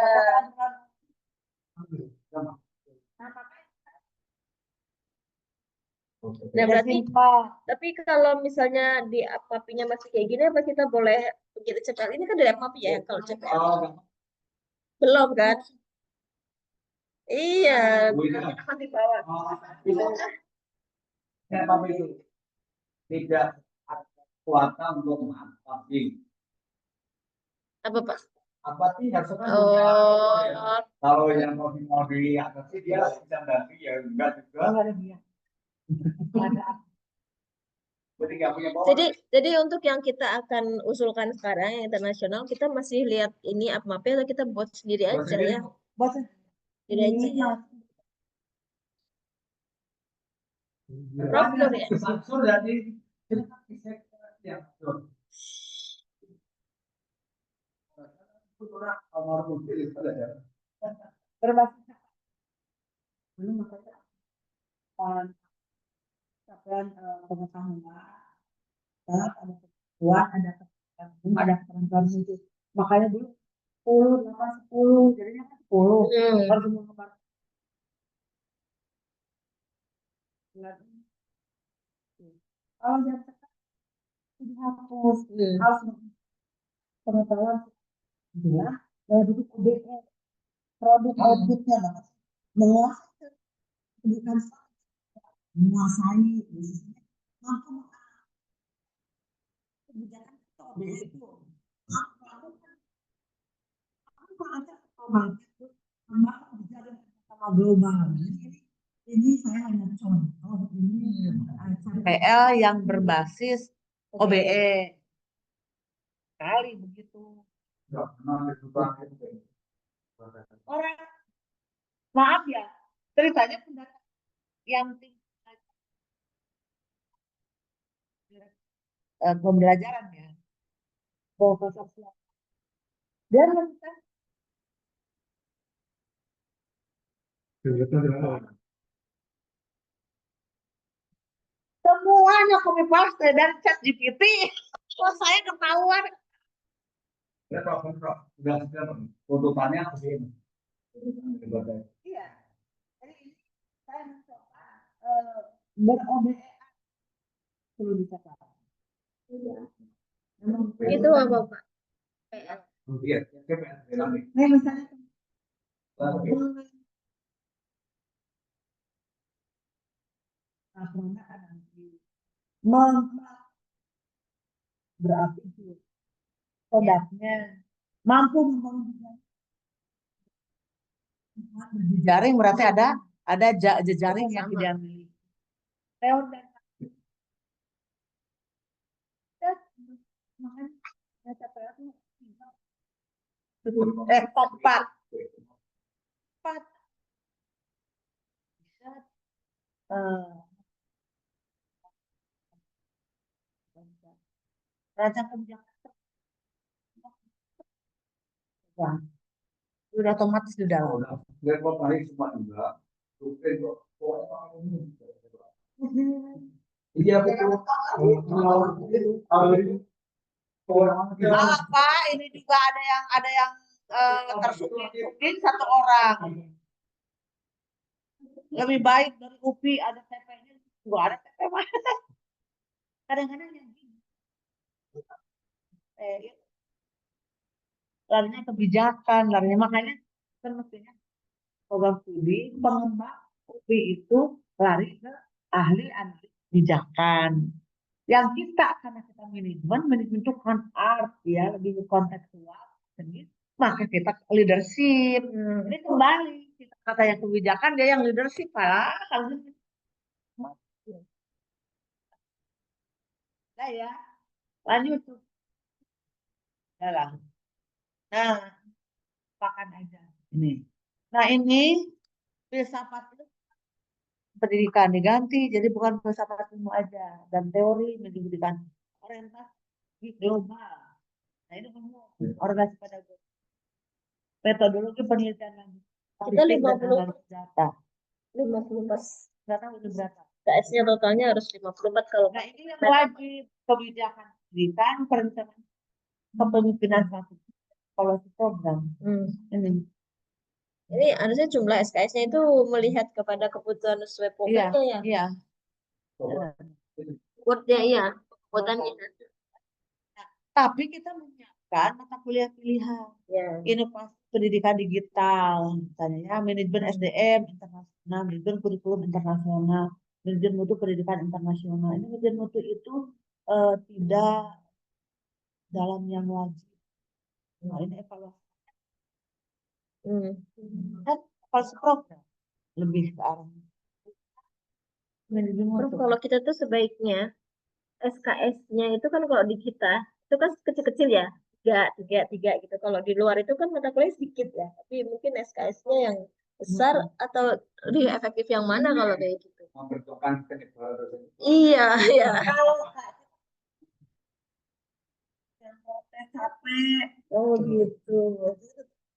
Nah, berarti tapi kalau misalnya di APAP-nya masih kayak gini, apa kita boleh begitu CPL ini kan dari APAP ya? Kalau CPL belum kan? Iya, kita masih bawah. Kenapa itu tidak ada kekuatan untuk mengatasi? Apa Pak? Apa sih harusnya Oh, kalau yang mau diatasi dia bisa ganti ya enggak juga. Berarti nggak punya power. jadi untuk yang kita akan usulkan sekarang yang internasional, kita masih lihat ini APMAP atau kita buat sendiri aja ya? Bos Sendiri aja ya. Prof Nur ya? Samsung jadi ya. berbasis belum makanya capaian pengetahuan ada kekuatan, ada keterangan, ada keterangan itu. Makanya dulu 10, 8, 10, jadinya kan 10. Harus mengembar. Kalau jam sekarang dihapus, harus pengetahuan bilang dari buku OBE, produk outputnya banget. Menguasai pendidikan, menguasai bisnisnya, mampu kebijakan OBE itu. Sama global. Ini saya hanya contoh ini PL yang berbasis OBE kali begitu. Orang maaf ya ceritanya pendapat yang tinggal pembelajaran ya Profesor Siap. Dia menemukan semuanya copy paste dari chat GPT. Kok saya ketahuan? Ya, Prof. Udah tuntutannya begini. Iya. Jadi ini saya mencoba ber-OBE perlu dicatat. Itu apa Pak? PL. Iya, Nah, misalnya berarti itu produknya mampu membangun jejaring, berarti ada jejaring yang tidak miliki. Teori dan empat rancang kebijakan sudah otomatis di dalam. Lihat kok paling cuma enggak. Iya betul. Apa ini juga ada yang tersukin satu orang. Lebih baik dari UPI ada TP-nya, juga ada TP mah. Kadang-kadang yang gini. Larinya kebijakan, larinya makanya kan mestinya program studi pengembang UPI itu lari ke ahli analis kebijakan. Yang kita karena kita manajemen itu kan art ya, lebih kontekstual, jadi maka kita leadership. Ini kembali kita kata yang kebijakan dia yang leadership kalau gitu. Nah ya, lanjut tuh. Dalam. Nah, pakan aja ini. Nah ini filsafat itu pendidikan diganti, jadi bukan filsafat ilmu aja, dan teori menjadikan orientasi global. Nah ini organisasi pedagogi, metodologi penelitian lagi, Kita statistik dan 50 analisis data. 54. Nggak tahu itu berapa. KS-nya totalnya harus 54 kalau Nah ini yang wajib, kebijakan pendidikan, perencanaan kepemimpinan strategis, evaluasi program. Ini harusnya jumlah SKS-nya itu melihat kepada kebutuhan sesuai Iya, programnya ya. iya. Wordnya iya, kebutuhannya. Tapi kita menyiapkan mata kuliah pilihan, Ya. inovasi pendidikan digital, misalnya ya, manajemen SDM internasional, manajemen kurikulum internasional, manajemen mutu pendidikan internasional. Ini manajemen mutu itu tidak dalam yang wajib. Nah, ini evaluasi kan evaluasi program lebih ke arah manajemen Terus mutu. kalau kita tuh sebaiknya SKS-nya itu kan kalau di kita itu kan kecil-kecil ya, tiga gitu. Kalau di luar itu kan mata kuliah sedikit ya, tapi mungkin SKS-nya yang besar atau lebih efektif yang mana kalau kayak gitu? Membentukkan penyebaran dosen. Iya, iya. Oh gitu.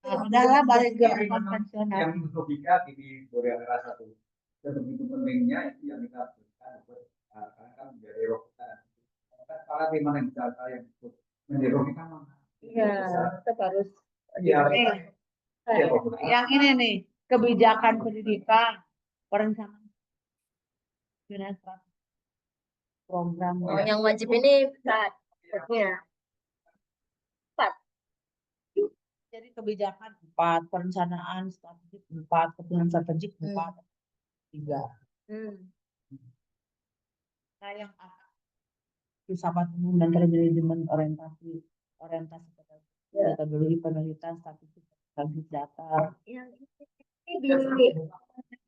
Nah, udahlah balik ke Tapi memang konvensional. yang logika di Korea rasa tuh sebegitu pentingnya itu yang kita berikan karena kan menjadi roh kita. Para tema yang data yang menjadi roh kita mana? Iya, tetap harus. Iya. Yang ini nih, kebijakan pendidikan, perencanaan strategi program. Oh, yang wajib ini ya. Jadi kebijakan 4, perencanaan strategik 4, kepemimpinan strategik 4, 3. Nah, yang filsafat umum dan manajemen orientasi pada metodologi penelitian statistik analisis data. Yang ini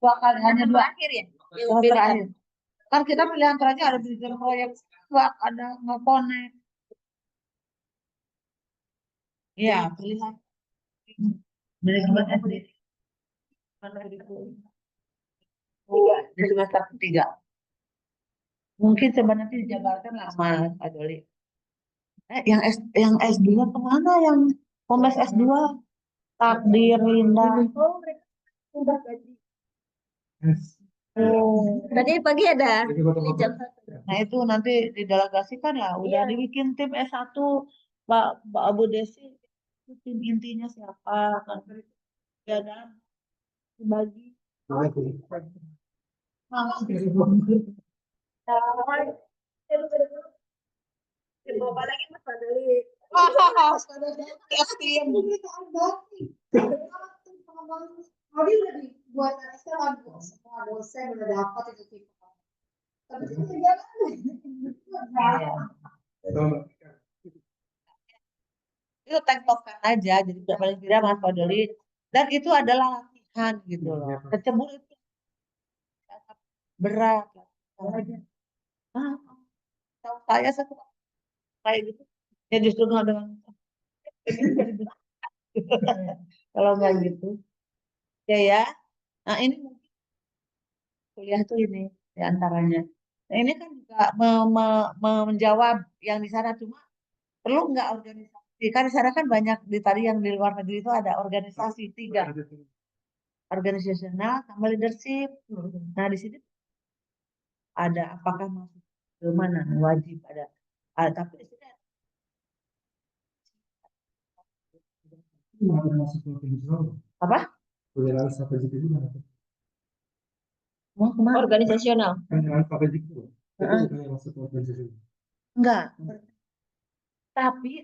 Dua kali, hanya dua akhir ya. semester akhir. Kan kita pilihan terakhir ada bikin proyek, ada nge-connect. Iya, pilihan manajemen SDM. Di semester ketiga. Mungkin sebenarnya dijabarkan lama, Pak Doli. Yang S2 kemana? Yang Kombes S2? Takdir, Linda. Oh, mereka udah gaji. Tadi pagi ada di jam 1. Nah itu nanti didelegasikan ya. Udah Iya. dibikin tim S1 Pak Abu Desi. Tim intinya siapa kan? Ya kan? Dibagi. Coba lagi Mas Fadli. Tadi udah dibuat Excel semua dosen udah dapat itu tipe. Tapi itu Itu tektokan aja, jadi paling tidak Mas Fadli. Dan itu adalah latihan gitu loh. Kecebur itu berat. Saya satu kayak gitu. Ya justru nggak dengan kalau nggak gitu. Ya. Nah ini mungkin kuliah tuh ini diantaranya. Nah ini kan juga menjawab yang di sana, cuma perlu nggak organisasi? Kan di sana kan banyak tadi yang di luar negeri itu ada organisasi 3, organisasional sama leadership. Nah di sini ada apakah masuk ke mana wajib ada tapi di sini apa? Mau kemana? Organisasional. Enggak. Tapi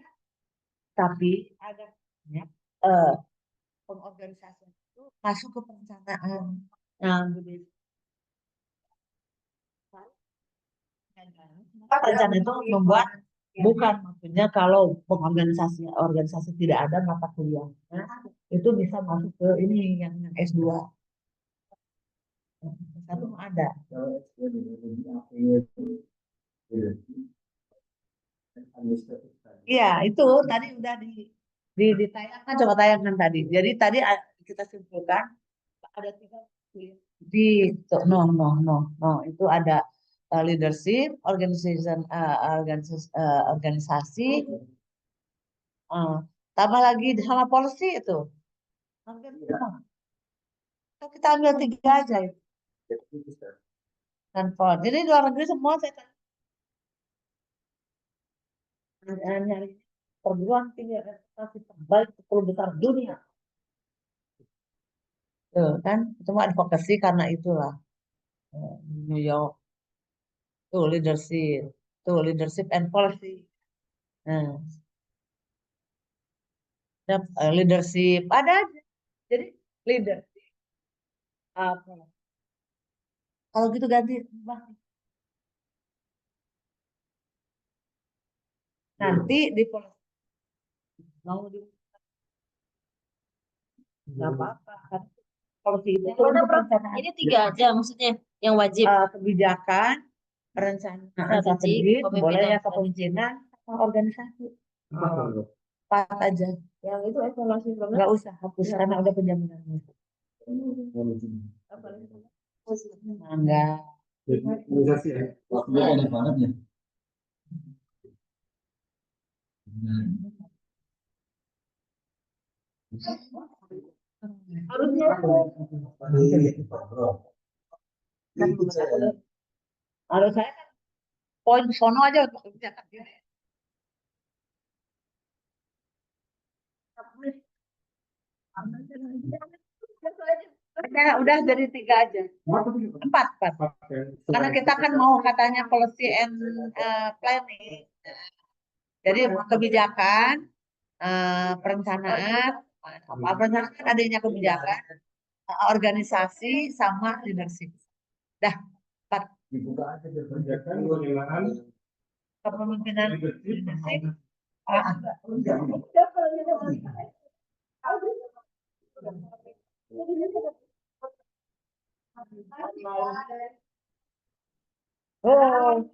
ada pengorganisasian itu masuk ke perencanaan. Nah, perencanaan itu membuat bukan maksudnya kalau organisasi tidak ada mata kuliahnya itu bisa masuk ke ini yang S2. Satu ada. Iya, itu tadi udah ditayangkan, coba tayangkan tadi. Jadi tadi kita simpulkan ada 3 di no no no no itu ada leadership, organisasi, eh, tambah lagi sama policy itu. Hampir semua. Kita ambil 3 aja itu. Dan jadi luar negeri semua saya nyari perguruan tinggi administrasi terbaik 10 besar dunia. Tuh, kan cuma advokasi karena itulah New York tuh leadership and policy. Nah, leadership ada aja. Jadi leadership apa? Kalau gitu ganti Mbak. Nanti di policy mau di nggak apa-apa kan policy itu Gimana, untuk Prof? perencanaan Ini 3 aja maksudnya yang wajib. kebijakan, perencanaan Strategi, strategis, boleh ya kepemimpinan. kepemimpinan, sama organisasi. Apa tuh? 4 aja. Yang itu evaluasi program. Nggak usah hapus karena udah penjaminannya. Apa lagi? Enggak. Organisasi ya. Waktunya banyak banget ya. Harusnya Harus saya kan poin sono aja untuk kebijakan ini. Udah jadi 3 aja. 4. Karena kita kan mau katanya policy and planning. Jadi kebijakan, perencanaan, perencanaan kan adanya kebijakan, organisasi sama leadership. Dah 4. Dibuka aja biar Kebijakan, pengelolaan, Kepemimpinan leadership. Oh,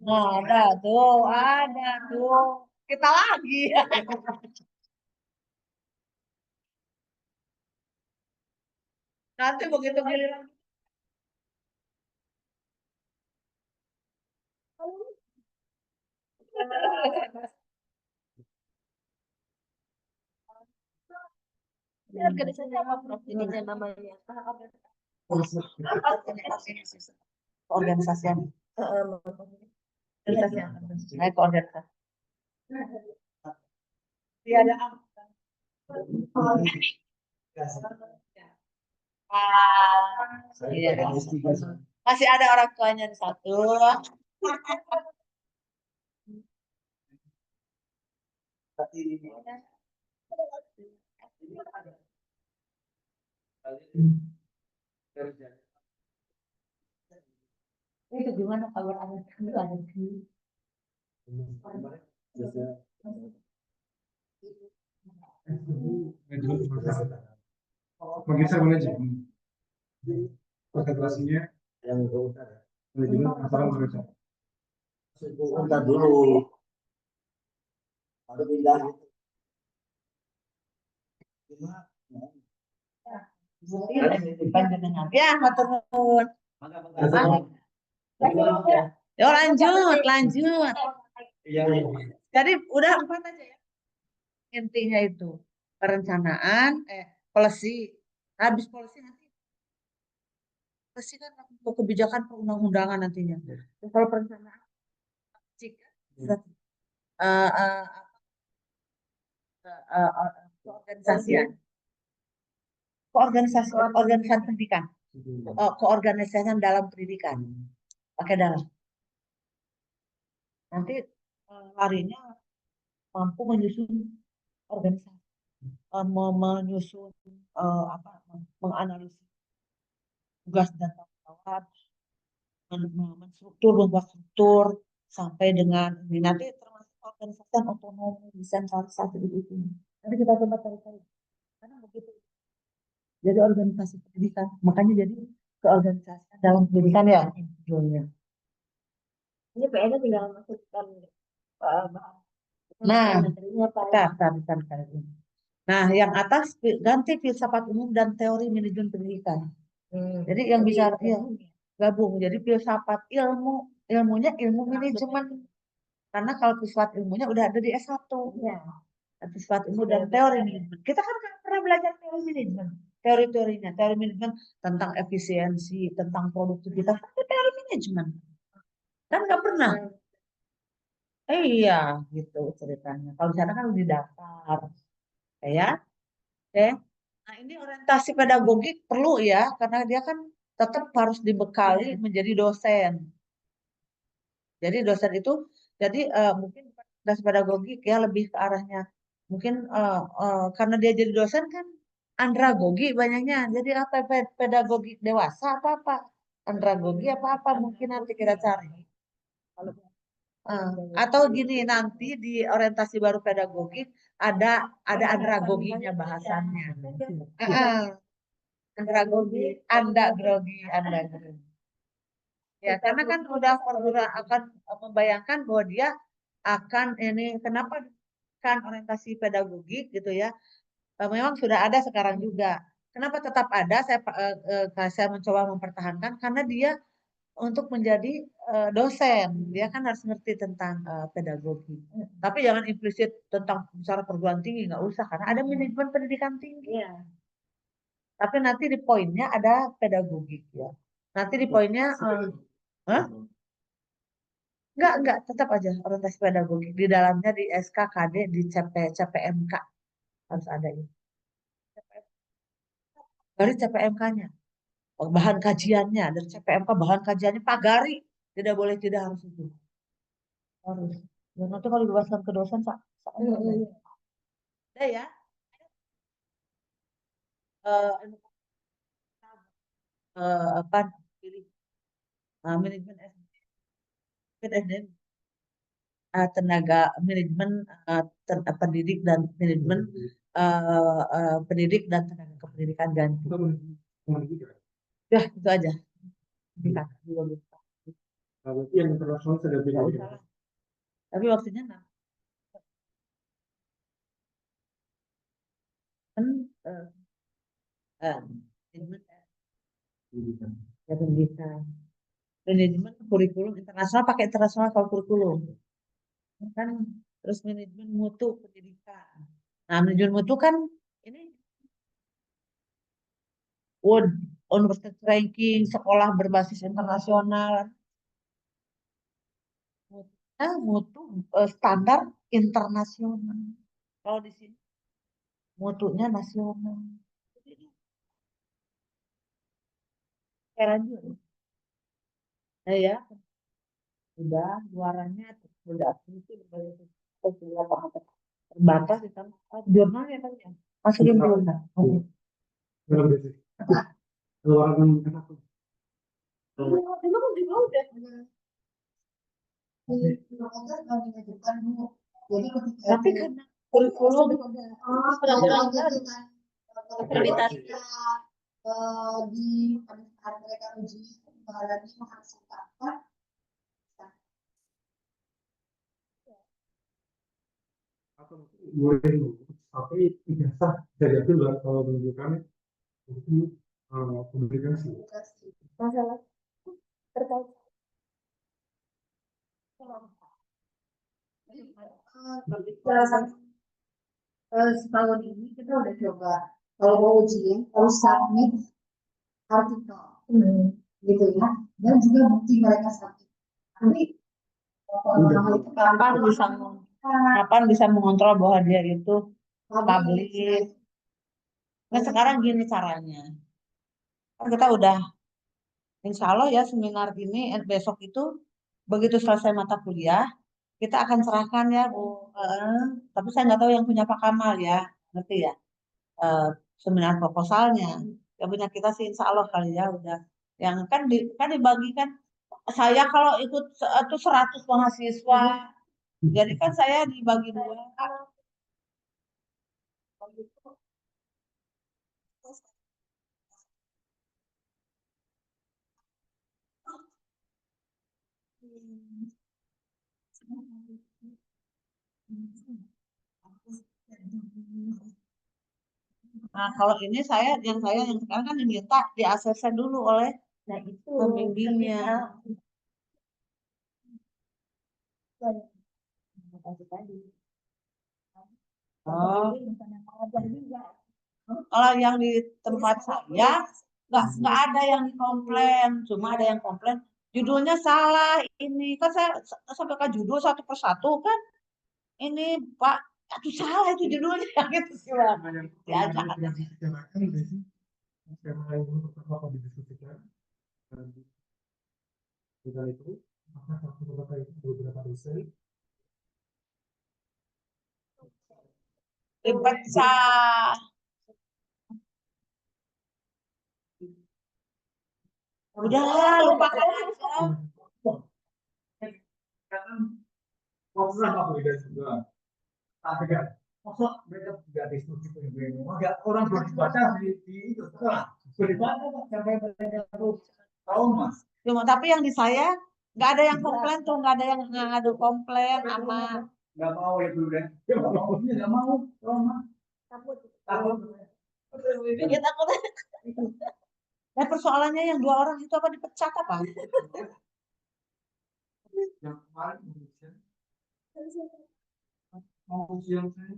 nah, ada tuh. Kita lagi. Nanti begitu giliran. ini organisasi apa, Prof? Ininya namanya. Organisasian. Organisasian. Naik ke organisasi. Tiada iya. Masih ada orang tuanya di satu. Itu gimana kabar anak kamu ada di Menggeser manajemen. Konsentrasinya yang ke utara. manajemen antara mereka. Bentar dulu. Baru pindah. panjenengan. Ya, matur nuwun. Yo lanjut. Jadi udah 4 aja ya. Intinya itu perencanaan, policy. Habis policy nanti policy kan untuk kebijakan perundang-undangan nantinya. Kalau perencanaan jika organisasi pendidikan, keorganisasian dalam pendidikan, pakai dalam. Nanti larinya mampu menyusun organisasi, menyusun menganalisis tugas dan tanggung jawab, membuat struktur sampai dengan ini nanti termasuk organisasi otonomi, desentralisasi itu. Nanti kita coba cari-cari. Karena begitu. Jadi organisasi pendidikan, makanya jadi keorganisasian dalam pendidikan ya judulnya. Ini PR tinggal masukkan Nah, materinya apa? Nah, yang atas ganti filsafat umum dan teori manajemen pendidikan. Jadi yang bisa ya, gabung. Jadi filsafat ilmunya ilmu manajemen. Karena kalau filsafat ilmunya udah ada di S1. Ya. Filsafat ilmu dan teori manajemen. Kita kan nggak pernah belajar teori manajemen. Teori-teorinya, teori manajemen tentang efisiensi, tentang produktivitas, itu teori manajemen. Kan nggak pernah. Iya, gitu ceritanya. Kalau di sana kan udah daftar, ya. Oke. Nah, ini orientasi pedagogik perlu ya, karena dia kan tetap harus dibekali menjadi dosen. Jadi dosen itu, jadi mungkin bukan orientasi pedagogik ya, lebih ke arahnya. Mungkin karena dia jadi dosen kan andragogi banyaknya. Jadi apa pedagogik dewasa apa-apa. Andragogi apa-apa mungkin nanti kita cari. Atau gini nanti di orientasi baru pedagogik ada andragoginya bahasannya. Andragogi, anda grogi. Ya, karena kan udah akan membayangkan bahwa dia akan ini kenapa kan orientasi pedagogik gitu ya. Memang sudah ada sekarang juga. Kenapa tetap ada? Saya mencoba mempertahankan karena dia untuk menjadi dosen, dia kan harus ngerti tentang pedagogi. Tapi jangan implisit tentang bicara perguruan tinggi, nggak usah karena ada manajemen pendidikan tinggi. Iya. Tapi nanti di poinnya ada pedagogik ya. Nanti di poinnya, hah? Enggak, tetap aja orientasi pedagogik. Di dalamnya di SKKD, di CPMK harus ada ini. Dari CPMK-nya, bahan kajiannya, dari CPMK bahan kajiannya pagari. Tidak boleh tidak harus itu. Harus. Dan nanti kalau dibebaskan ke dosen, ada ya. Apa pilih manajemen SDM, tenaga manajemen pendidik dan manajemen pendidik dan tenaga kependidikan ganti. Ya itu aja. Kalau yang internasional sudah beda. Tapi waktunya kan manajemen ya pendidikan. Manajemen kurikulum internasional pakai internasional kalau kurikulum kan, terus manajemen mutu pendidikan. Nah manajemen mutu kan ini World University Ranking sekolah berbasis internasional, mutu standar internasional. Kalau di sini mutunya nasional. Heran juga. Nah, ya udah luarannya udah aktiviti berbagai terbatas ditambah jurnalnya kan ya masukin jurnal. Luaran enak. Memang juga udah. Tapi karena kurikulum peraturan baru akreditasi di pada saat mereka uji mengalami menghasilkan Boleh, tapi tidak sah dari itu kalau menunjukkan bukti publikasi. masalah terkait setahun ini kita udah coba kalau mau ujian harus submit artikel gitu ya dan juga bukti mereka submit. Nanti kapan bisa mengontrol bahwa dia itu publish. Nah sekarang gini caranya, kan kita udah insya Allah ya seminar ini besok itu begitu selesai mata kuliah kita akan serahkan ya Bu. Tapi saya nggak tahu yang punya Pak Kamal ya, ngerti ya? Seminar proposalnya. Yang punya kita sih insya Allah kali ya udah. Yang kan dibagikan. Saya kalau ikut itu 100 mahasiswa, jadi kan saya dibagi dua. Nah, kalau ini yang sekarang kan diminta di ACC dulu oleh Nah itu pembimbingnya. tadi. Oh, Misalnya pengajar juga. kalau yang di tempat saya nggak ada yang komplain, cuma ada yang komplain judulnya salah ini kan saya sampai ke judul satu persatu kan ini Pak itu salah itu judulnya gitu sih Bang. Ya, Yang jangan. yang dibicarakan Desi, tema yang untuk apa didiskusikan dan dengan itu maka satu kata itu beberapa dosen Dipecah. Udahlah, lupakan aja. Program apa beda juga. Tapi kan, maksud mereka tidak diskusi begini. Enggak orang berbaca di itu setelah berbaca sampai mereka terus tahu mas. Cuma tapi yang di saya nggak ada yang komplain tuh, nggak ada yang ngadu komplain sama. Nggak mau ya dulu deh. Nggak mau, ini nggak mau. Kalau mas Takut. takut. Ya takut. Dan persoalannya yang 2 orang itu apa dipecat apa? Yang kemarin mau siang saya.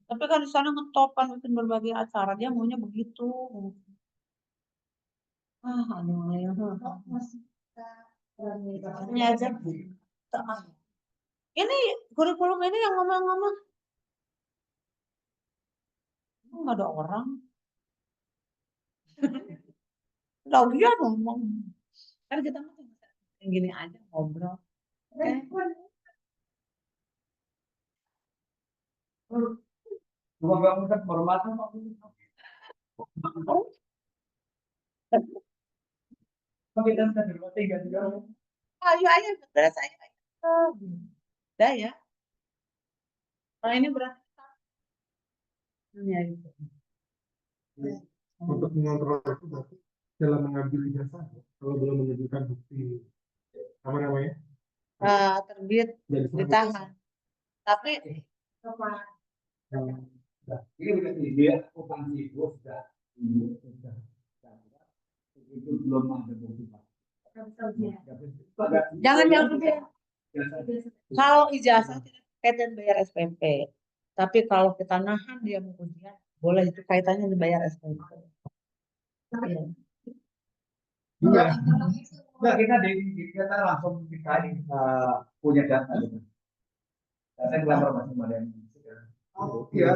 Tapi kan di sana ngetop kan bikin berbagai acara dia maunya begitu. Aduh ya. Ini aja. Ini kurikulum ini yang ngomong-ngomong nggak ada orang. Tahu dia ngomong. Kan kita mah yang gini aja ngobrol. Oke. Cuma nggak mudah bermata pak. Tapi kita sudah bermata tiga juga. Ayo beres ayo. Udah ya. Nah ini berarti ya, gitu. untuk mengontrol itu berarti dalam mengambil ijazah kalau belum menunjukkan bukti apa namanya Terbit dari ditahan. Tapi Ini udah dia bukan sibuk sudah. Itu belum ada bukti pak. jangan yang gede. Kalau ijazah tidak kaitan bayar SPP. Tapi kalau kita nahan dia mau ujian, boleh itu kaitannya dibayar SPP. Iya. Iya. Enggak kita langsung dikali punya data gitu. Saya ngelamar masing yang iya.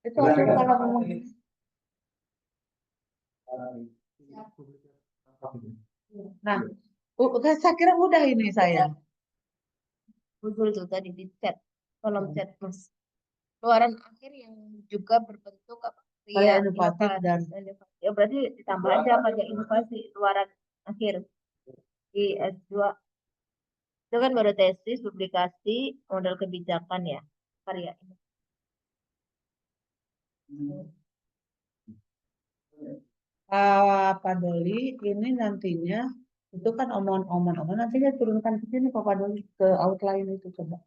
Itu aku kalau ngomong nah, saya kira udah ini saya. Betul tuh tadi di chat, kolom chat mas. Keluaran akhir yang juga berbentuk apa? Karya inovatif dan ya berarti ditambah aja karya inovasi luaran akhir di S2 itu kan baru tesis, publikasi, model kebijakan ya karya ini. Pak Doli ini nantinya itu kan omongan nantinya turunkan ke sini Pak Doli ke outline itu coba.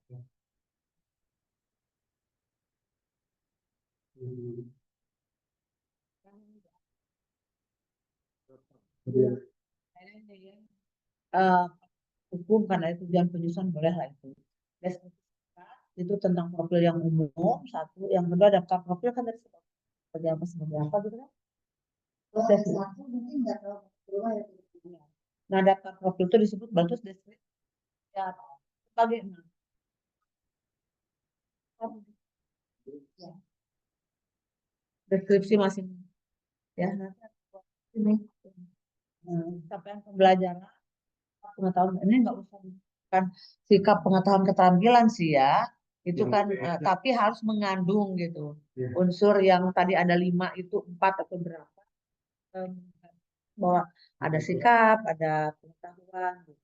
Eh, Hukum karena itu tujuan penyusunan boleh lah itu. Itu tentang profil yang umum satu, yang kedua daftar profil kan dari seperti apa seperti apa gitu kan. Proses Satu mungkin nggak terlalu berubah ya. Nah daftar profil itu disebut bagus deskripsi ya bagaimana deskripsi masing ya nanti ini capaian pembelajaran pengetahuan ini nggak usah kan sikap pengetahuan keterampilan sih ya itu kan tapi harus mengandung gitu unsur yang tadi ada 5 itu 4 atau berapa bahwa ada sikap ada pengetahuan gitu.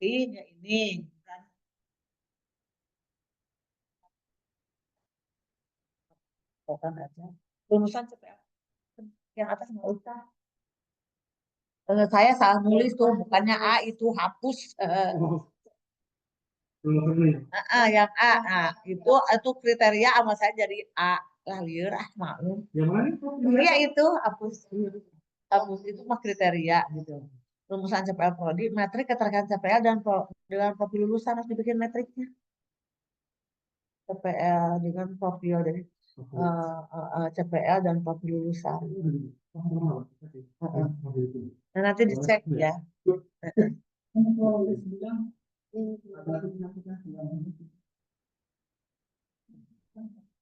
Ini kan Patokan aja. Rumusan CPL yang atas nggak usah. Saya salah nulis tuh, bukannya A itu hapus. Yang A, nah, itu kriteria sama saya jadi A lah liur maklum. Yang mana? Iya itu hapus. Hapus itu mah kriteria gitu. Rumusan CPL Prodi, metrik keterkaitan CPL dengan profil lulusan harus dibikin metriknya. CPL dengan profil dari CPL dan profil lulusan. Nah, nanti dicek ya.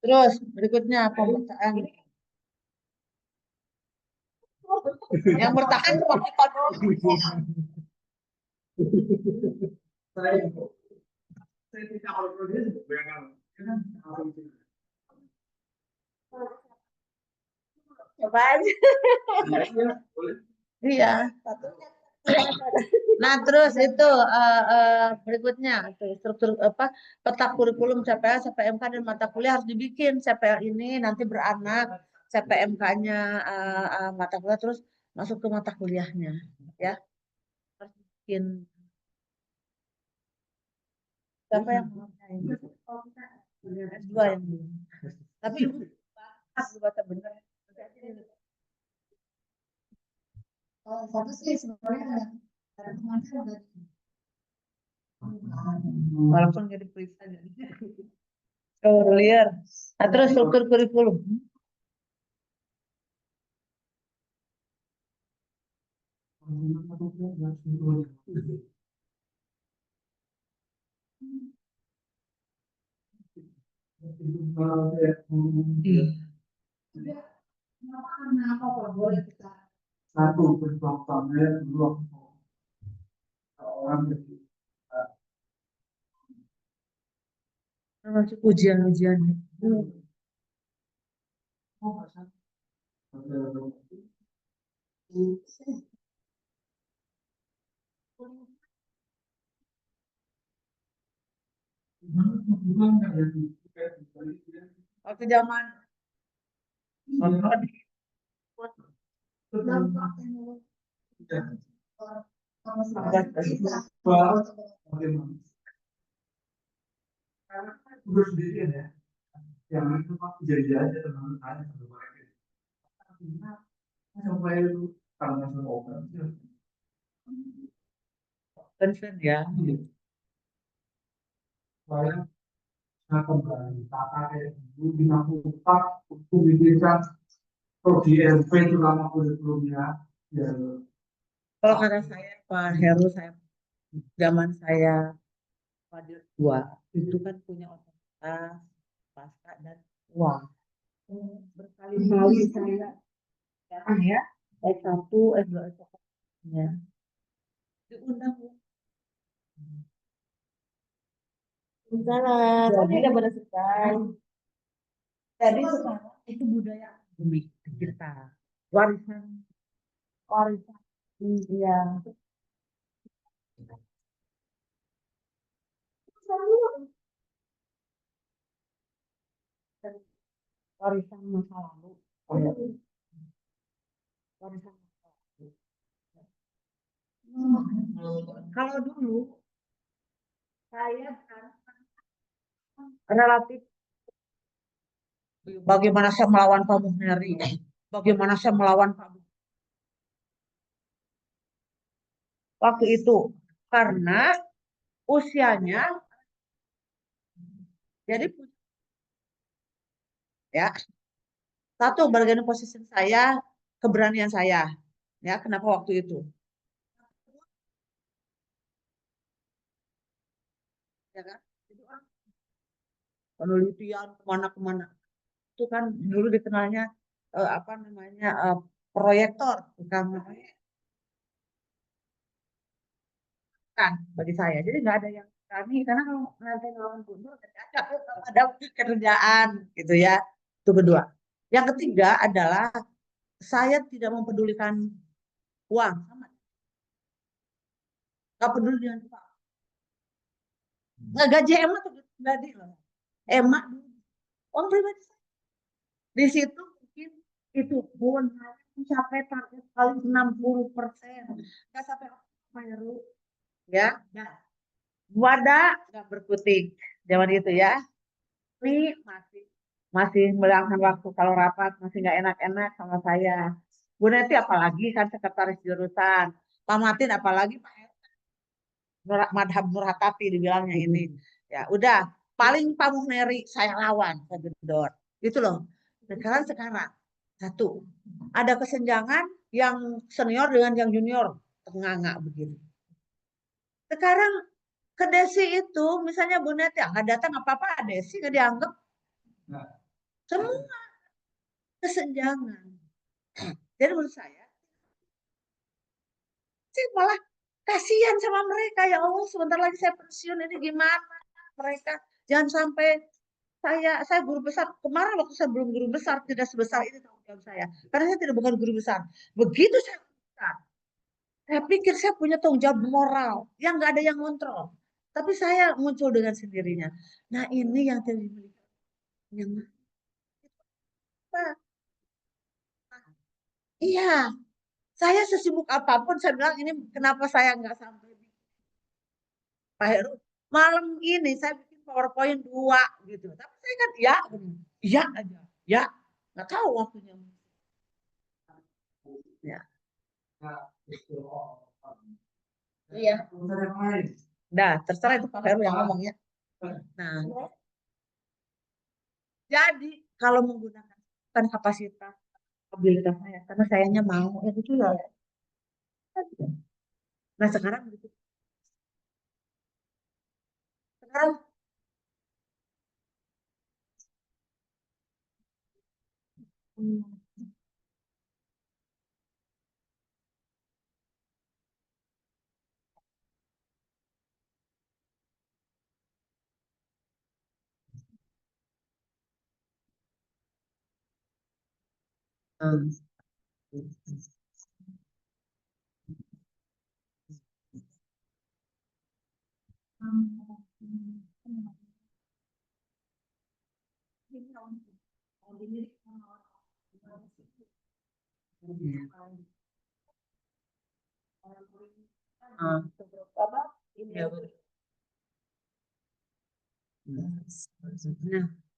Terus berikutnya pemeriksaan. Yang bertahan cuma kita doang. Saya tidak kalau dia kan Coba aja. Iya. Nah, terus itu berikutnya itu struktur apa peta kurikulum CPL, CPMK dan mata kuliah harus dibikin. CPL ini nanti beranak, CPMK-nya mata kuliah terus masuk ke mata kuliahnya, ya. Harus bikin. Siapa yang mau ngerjain? S2 yang belum. Tapi ibu baca bener. Satu sih sebenarnya ada teman saya udah Walaupun nggak diperiksa jadi. Liar. Nah, terus struktur kurikulum. karena apa boleh kita satu pencontohnya dua orang Termasuk ujian-ujian. Waktu zaman dampak teknologi sama seperti kita bagaimana? Karena kan udah sendirian ya, yang itu pak jadi aja teman tanya sama mereka. Sampai lu karena sama open concern ya. saya kembali tata itu dilakukan untuk diberikan prodi MP selama kurikulumnya ya. Kalau kata saya Pak Heru, saya zaman saya pada 2 itu kan punya otoritas pasca dan uang. Berkali-kali saya ya S1, S2, S3 ya diundang. Salah, tapi tidak pada selesai. Jadi sekarang itu budaya akademik kita, warisan, warisan, ya. Warisan masa lalu. Warisan masa lalu. Kalau dulu saya kan relatif bagaimana saya melawan Pak Muhnari, bagaimana saya melawan Pak waktu itu karena usianya jadi ya satu bagian posisi saya keberanian saya ya kenapa waktu itu ya kan jadi orang penelitian kemana-kemana itu kan dulu dikenalnya apa namanya proyektor bukan kan bagi saya jadi nggak ada yang kami karena kalau nanti lawan gubernur ada kerjaan gitu ya itu kedua yang ketiga adalah saya tidak mempedulikan uang sama nggak peduli dengan uang nggak gaji emak tuh pribadi loh emak uang pribadi Di situ mungkin itu pun hanya mencapai target paling 60%. Nggak sampai apa ya, Ru? Ya. Nah, wadah nggak berkutik zaman itu ya. Ini masih meluangkan waktu kalau rapat masih nggak enak-enak sama saya. Bu Neti apalagi kan sekretaris jurusan. Pak Matin apalagi Pak Madhab Nur Hatati dibilangnya ini. Ya udah paling Pak Muhneri saya lawan saya gedor. Itu loh. Sekarang satu ada kesenjangan yang senior dengan yang junior tengah begini. Sekarang ke Desi itu misalnya Bu Neti nggak datang apa-apa Desi nggak dianggap semua kesenjangan. Jadi menurut saya malah kasihan sama mereka ya Allah sebentar lagi saya pensiun ini gimana mereka jangan sampai saya guru besar kemarin waktu saya belum guru besar tidak sebesar ini tanggung jawab saya karena saya tidak bukan guru besar begitu saya guru besar saya pikir saya punya tanggung jawab moral yang nggak ada yang kontrol tapi saya muncul dengan sendirinya nah ini yang terjadi yang iya saya sesibuk apapun saya bilang ini kenapa saya nggak sampai Pak Heru malam ini saya bikin PowerPoint 2 gitu. Tapi saya kan ya aja, ya nggak tahu waktunya. Ya. Iya. Nah, terserah itu Pak Heru yang ngomongnya. Nah, jadi kalau menggunakan kan kapasitas abilitas saya, karena sayanya mau, ya itu ya. Nah sekarang gitu. Sekarang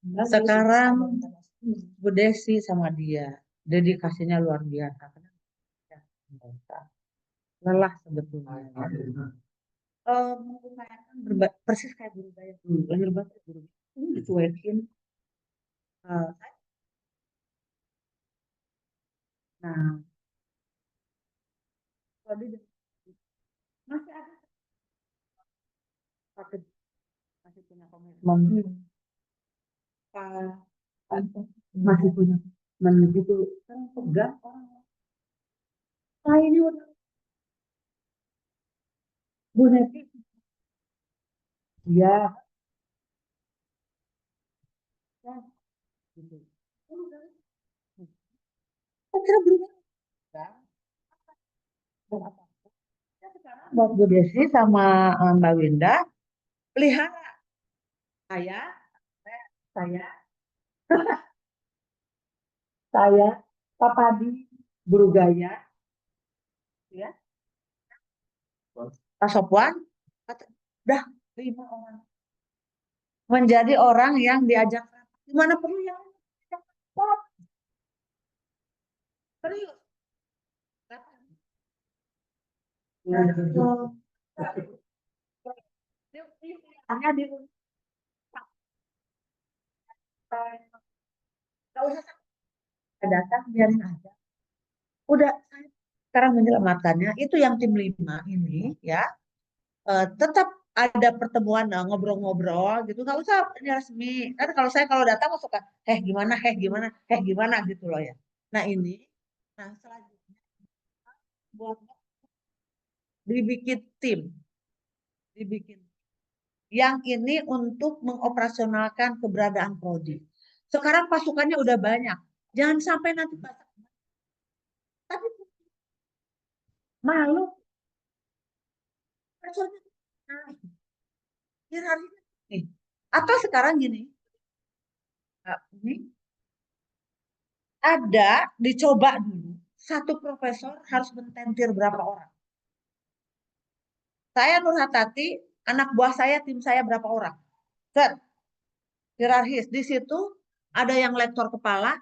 Nah, sekarang Bu Desi sama dia dedikasinya luar biasa. Lelah sebetulnya. Mengupayakan persis kayak guru saya dulu. Lahir batin guru ini dicuekin. Nah, masih ada masih punya komitmen. Masih punya komitmen gitu. Kan pegang orang. Ini udah Bu Neti. Ya. Gitu. Saya kira berubah. Buat Bu Desi sama Mbak Winda pelihara saya saya saya Pak Padi guru gaya ya Pak Sopwan udah 5 orang menjadi orang yang diajak gimana perlu yang serius hanya di nggak usah datang biarin aja udah sekarang menyelamatkannya itu yang tim 5 ini ya tetap ada pertemuan ngobrol-ngobrol gitu nggak usah ini resmi kan kalau datang suka gimana gitu loh ya nah ini nah selanjutnya buat dibikin yang ini untuk mengoperasionalkan keberadaan prodi sekarang pasukannya udah banyak jangan sampai nanti tapi malu atau sekarang gini ini ada dicoba dulu. Satu profesor harus mententir berapa orang. Saya Nur Hatati, anak buah saya, tim saya berapa orang? Set, hierarkis. Di situ ada yang lektor kepala,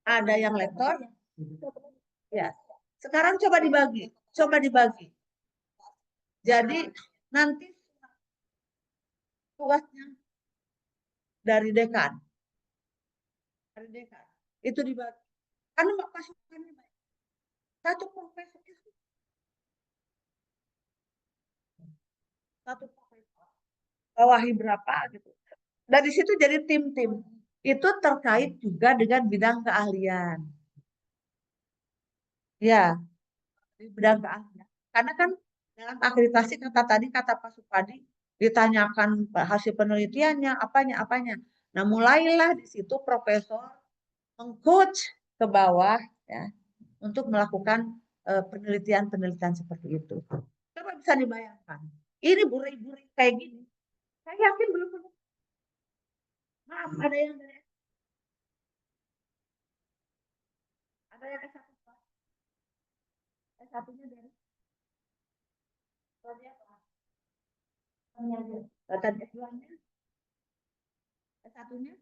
ada yang lektor. Ya. Sekarang coba dibagi. Jadi nanti tugasnya dari dekan. Itu dibagi. Karena pasukannya banyak. Satu profesor itu. Bawahi berapa gitu. Dari situ jadi tim-tim. Itu terkait juga dengan bidang keahlian. Ya, bidang keahlian. Karena kan dalam akreditasi kata Pak Supadi ditanyakan hasil penelitiannya, apanya. Nah, mulailah di situ profesor mengcoach ke bawah ya untuk melakukan penelitian seperti itu. Coba bisa dibayangkan. Ini burai-burai kayak gini. Saya yakin belum pernah. Maaf, ada yang dari S1. S1-nya dari apa? Tadi S2-nya? S1-nya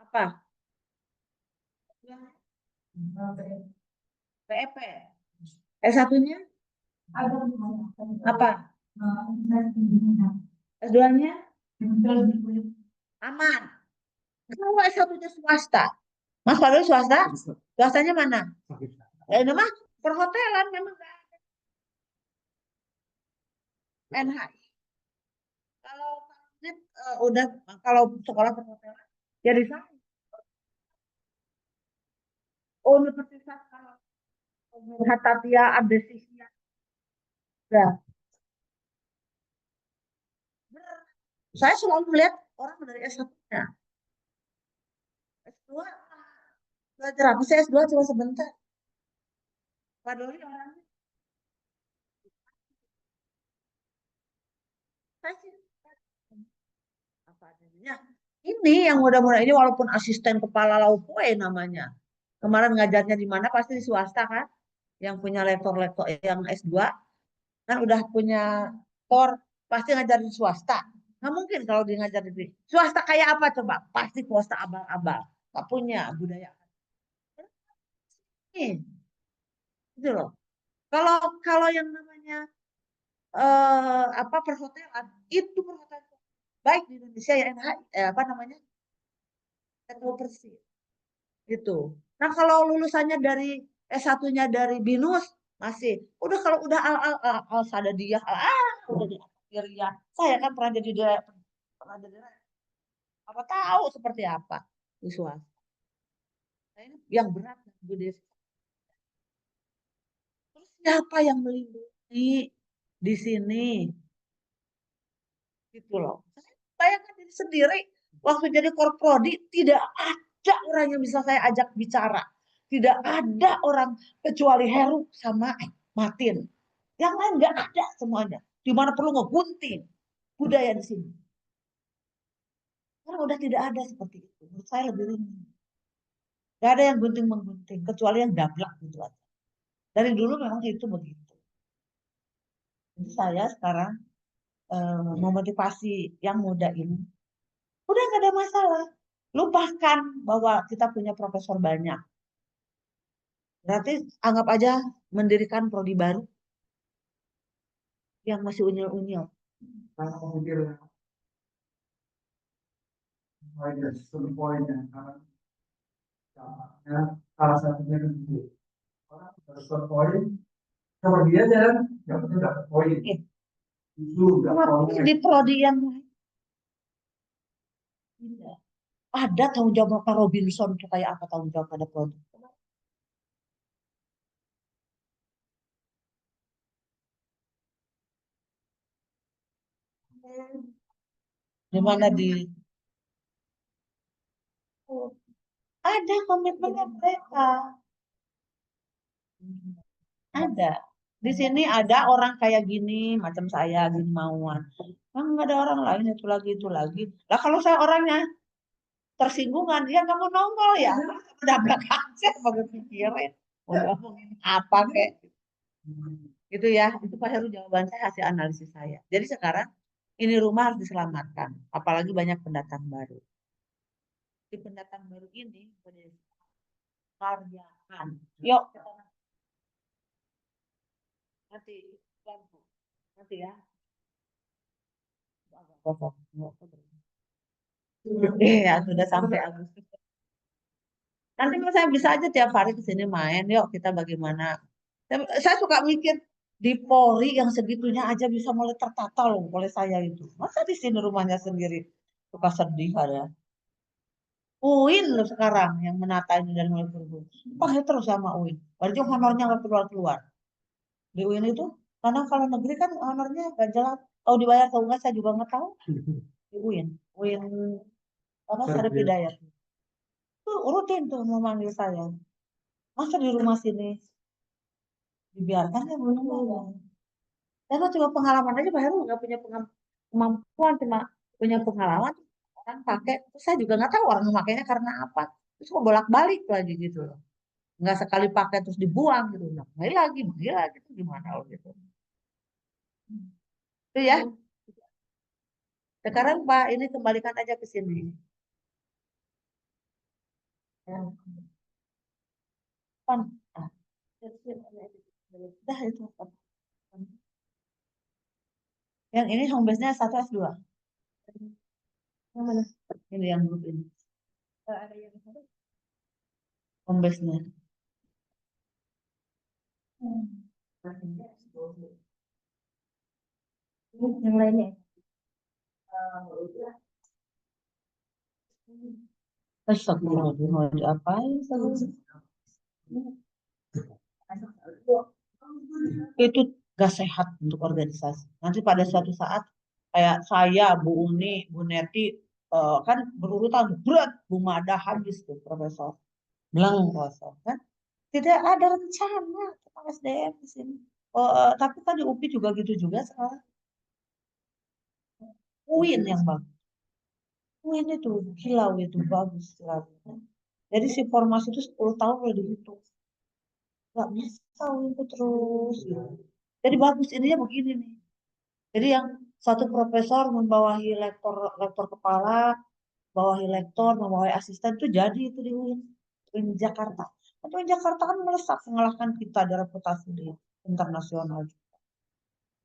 apa? PEP. S1-nya apa? S2-nya aman. Kalau S1-nya swasta, Mas Fadil swasta? Swastanya mana? Ini mah perhotelan memang nggak ada. NHI. Kalau udah kalau sekolah perhotelan, jadi saya. Universitas kalau Hatatia Abdesisia. Ya. Saya selalu melihat orang dari S1-nya. S2 belajar apa sih S2 cuma sebentar. Padahal orangnya apa adanya. Ini yang mudah-mudahan ini walaupun asisten kepala Laupue namanya. Kemarin ngajarnya di mana pasti di swasta kan. Yang punya lektor-lektor yang S2 kan udah punya tor pasti ngajar di swasta. Nggak mungkin kalau dia ngajar di swasta kayak apa coba? Pasti swasta abal-abal. Nggak punya budaya. Gitu loh. Kalau kalau yang namanya apa perhotelan itu perhotelan baik di Indonesia ya NHI apa namanya tahu persis gitu. Nah kalau lulusannya dari S1-nya dari BINUS masih udah kalau udah al sadadiyah udah di akhirnya saya kan pernah jadi apa tahu seperti apa di swasta. Nah, ini yang berat Bu Desi. Terus siapa yang melindungi di sini? Gitu loh. Bayangkan diri sendiri waktu jadi korprodi tidak ada orang yang bisa saya ajak bicara. Tidak ada orang kecuali Heru sama Martin. Yang lain nggak ada semuanya. Di mana perlu ngegunting budaya di sini. Karena udah tidak ada seperti itu. Menurut saya lebih ringan. Gak ada yang gunting-menggunting. Kecuali yang dablak gitu aja. Dari dulu memang itu begitu. Jadi saya sekarang memotivasi yang muda ini. Udah gak ada masalah. Lupakan bahwa kita punya profesor banyak. Berarti anggap aja mendirikan prodi baru yang masih unyil-unyil. Kalau mikir poin yang salah satunya kan gitu. Orang dapat poin, sama dia aja kan, yang penting dapat poin. Itu nggak Kenapa di prodi yang lain? Tidak. Ada tanggung jawab Pak Robinson itu kayak apa tanggung jawab pada prodi? Di mana di ada komitmennya mereka. Ada. Di sini ada orang kayak gini, macam saya, gini mauan. Nggak ada orang lain itu lagi. Lah kalau saya orangnya tersinggungan, dia nggak mau nongol ya, udah belakang aja, apa gue pikirin, mau ngomongin apa kayak gitu ya. Itu Pak Heru jawaban saya hasil analisis saya. Jadi sekarang ini rumah harus diselamatkan, apalagi banyak pendatang baru. Di pendatang baru ini karyakan. Yuk, nanti bantu, nanti ya. Iya, sudah sampai Agustus. Nanti saya bisa aja tiap hari ke sini main. Yuk, kita bagaimana? Saya suka mikir di Polri yang segitunya aja bisa mulai tertata loh oleh saya itu. Masa di sini rumahnya sendiri? Suka sedih ada. UIN loh sekarang yang menata ini dan mulai berubah. Pakai terus sama UIN. Berarti honornya nggak keluar-keluar. Di UIN itu, karena kalau negeri kan honornya nggak jelas. Tahu dibayar atau enggak saya juga nggak tahu. Di UIN. UIN apa Sarip Hidayat. Tuh rutin tuh memanggil saya. Masa di rumah sini dibiarkan ya belum bayar. Karena cuma pengalaman aja Pak Heru nggak punya kemampuan, cuma punya pengalaman orang pakai. Terus saya juga nggak tahu orang memakainya karena apa. Terus kok bolak-balik lagi gitu loh. Nggak sekali pakai terus dibuang gitu. Nah, beli lagi itu gimana loh gitu. Itu ya. Sekarang Pak ini kembalikan aja ke sini. Ya. Pan. Ah. Dah itu. Yang ini home base-nya 1 S2. Yang mana? Ini yang grup ini. Ada yang home base-nya. Yang lainnya. Astagfirullahaladzim, mau diapain terus? Itu gak sehat untuk organisasi. Nanti pada suatu saat kayak saya, Bu Uni, Bu Neti, kan berurutan berat, Bu Mada habis tuh profesor, bilang profesor kan tidak ada rencana tentang SDM di sini. Tapi kan di UPI juga gitu juga sekarang. UIN yang bagus. UIN itu kilau itu bagus sekali. Jadi si formasi itu 10 tahun udah dihitung. Gak bisa itu terus gitu. Jadi bagus ininya begini nih. Jadi yang satu profesor membawahi lektor lektor kepala, bawahi lektor, membawahi asisten itu jadi itu di UIN Jakarta. Tapi UIN Jakarta kan melesat mengalahkan kita dari reputasi di internasional.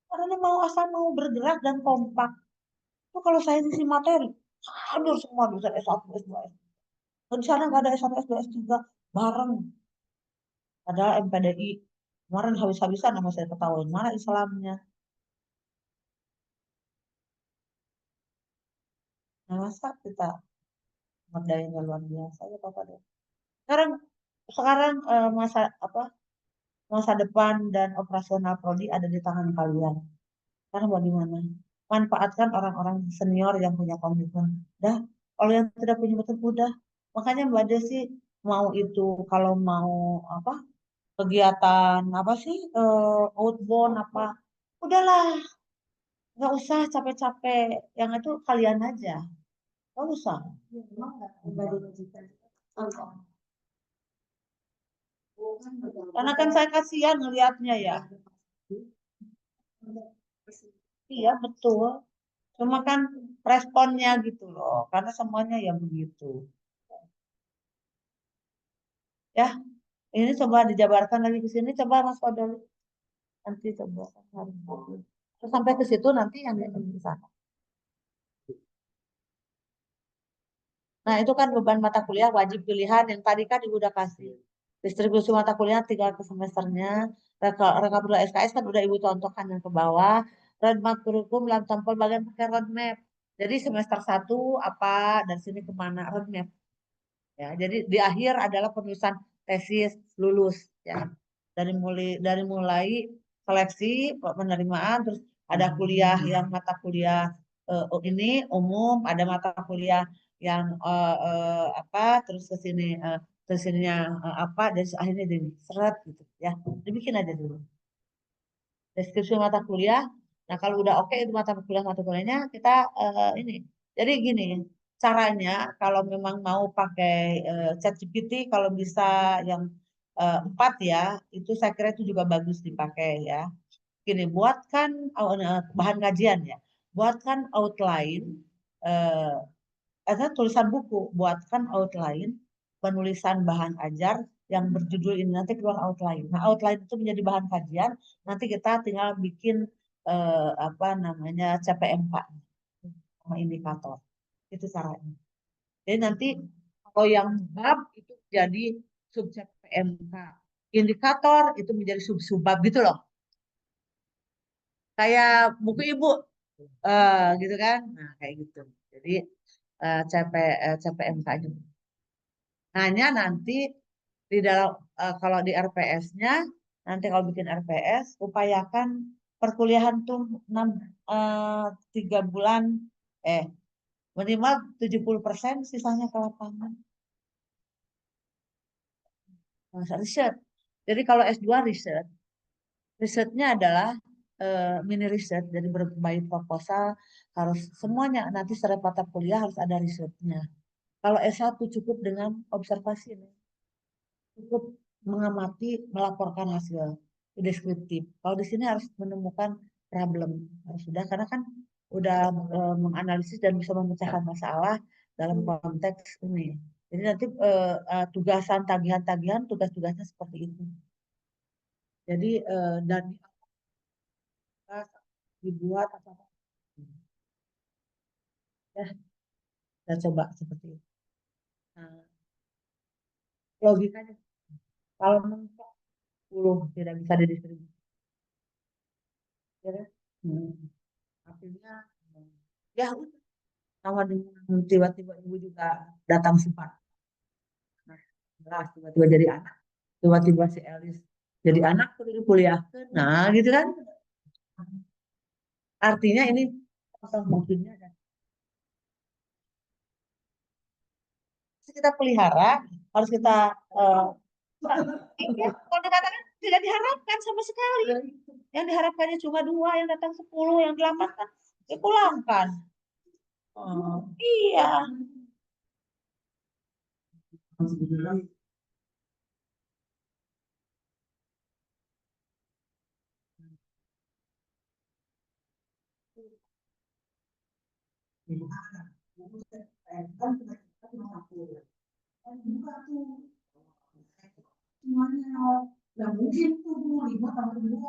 Karena ini mau asal mau bergerak dan kompak. Itu kalau saya isi materi, hadir semua dosen S1, S2, S3. Di sana nggak ada S1, S2, S3 bareng. Ada MPDI. Kemarin habis-habisan nama saya ketahuan. Mana Islamnya? Nah, masa kita ngerjainnya luar biasa ya Bapak deh. Sekarang masa apa? Masa depan dan operasional prodi ada di tangan kalian. Karena bagaimana? Manfaatkan orang-orang senior yang punya komitmen. Dah, kalau yang tidak punya betul udah. Makanya Mbak Desi mau itu kalau mau apa kegiatan apa sih outbound apa udahlah nggak usah capek-capek yang itu kalian aja nggak usah karena kan saya kasihan ngelihatnya ya iya betul cuma kan responnya gitu loh karena semuanya ya begitu ya ini coba dijabarkan lagi ke sini coba Mas Fadol nanti coba terus sampai ke situ nanti yang di sana. Nah, itu kan beban mata kuliah wajib pilihan yang tadi kan Ibu udah kasih. Distribusi mata kuliah 3 ke semesternya. Rekapitulasi SKS kan udah Ibu contohkan yang ke bawah. Roadmap kurikulum dalam tampil bagian pakai roadmap. Jadi semester 1 apa dan sini kemana roadmap. Ya, jadi di akhir adalah penulisan tesis lulus ya. Dari mulai seleksi penerimaan terus ada kuliah yang mata kuliah ini umum, ada mata kuliah yang apa terus ke sini sininya apa dan akhirnya jadi seret gitu ya. Dibikin aja dulu. Deskripsi mata kuliah. Nah, kalau udah oke itu mata kuliahnya kita ini. Jadi gini, caranya kalau memang mau pakai ChatGPT, kalau bisa yang 4 ya, itu saya kira itu juga bagus dipakai ya. Gini, buatkan bahan kajian ya, buatkan outline, tulisan buku, buatkan outline penulisan bahan ajar yang berjudul ini, nanti keluar outline. Nah, outline itu menjadi bahan kajian, nanti kita tinggal bikin apa namanya CPMK sama indikator. Itu caranya. Jadi nanti kalau yang bab itu jadi sub CPMK, indikator itu menjadi sub-subbab gitu loh. Kayak buku ibu gitu kan. Nah, kayak gitu. Jadi CPMK-nya. Hanya nanti di dalam kalau di RPS-nya, nanti kalau bikin RPS upayakan perkuliahan tuh 3 bulan minimal 70%, sisanya ke lapangan. Masa riset. Jadi kalau S2 riset, risetnya adalah mini riset, jadi berbagai proposal, harus semuanya nanti secara mata kuliah harus ada risetnya. Kalau S1 cukup dengan observasi, cukup mengamati, melaporkan hasil deskriptif. Kalau di sini harus menemukan problem, harus sudah, karena kan udah menganalisis dan bisa memecahkan masalah dalam konteks ini. Jadi nanti tugasan tagihan-tagihan, tugas-tugasnya seperti itu. Jadi dan dibuat apa? Ya, kita coba seperti itu. Nah, logikanya kalau mentok 10 tidak bisa didistribusi. Ya, artinya ya udah, sama dengan tiba-tiba ibu juga datang sempat. Nah, tiba-tiba jadi anak, tiba-tiba si Elis jadi anak pergi kuliah. Nah, gitu kan? Artinya ini mungkinnya ada. Kita pelihara, harus kita kalau dikatakan tidak diharapkan sama sekali. Yang diharapkannya cuma 2, yang datang 10, yang 8 kan dipulangkan. Iya. Semuanya nggak mungkin tuh 5 tambah 2.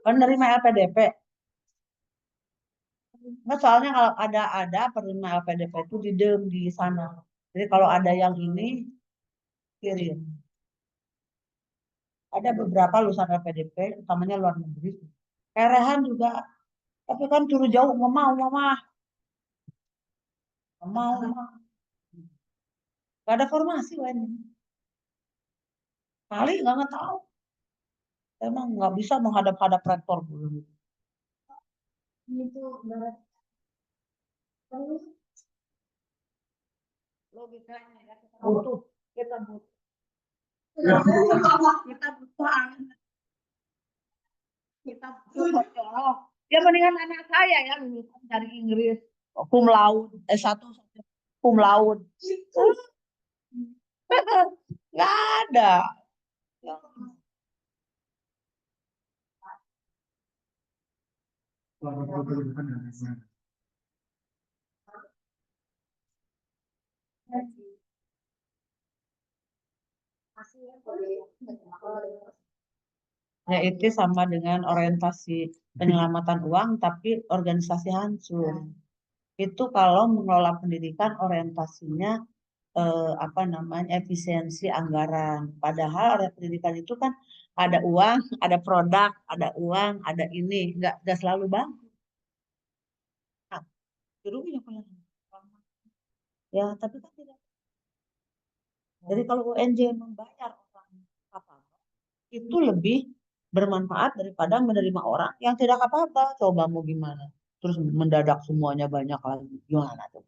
Penerima LPDP. Nah, soalnya kalau ada penerima LPDP itu di sana. Jadi kalau ada yang ini kirim. Ada beberapa lulusan LPDP, utamanya luar negeri. Kerehan juga, tapi kan turu jauh, nggak mau, mama. Nggak mau, mama. Gak ada formasi, Wen. Kali nggak tahu. Emang nggak bisa menghadap-hadap rektor dulu. Itu berat. Terus Logikanya ya, kita butuh. Kita butuh ya mendingan anak saya ya lulusan dari Inggris cum laude S1 cum laude nggak ada. Ya itu sama dengan orientasi penyelamatan uang tapi organisasi hancur. Itu kalau mengelola pendidikan orientasinya apa namanya efisiensi anggaran. Padahal pendidikan itu kan ada uang, ada produk, ada uang, ada ini, nggak selalu bagus. Nah, ya, tapi kan tidak. Jadi kalau UNJ membayar orang apa itu lebih bermanfaat daripada menerima orang yang tidak apa-apa. Coba mau gimana? terus mendadak semuanya banyak lagi. Gimana tuh?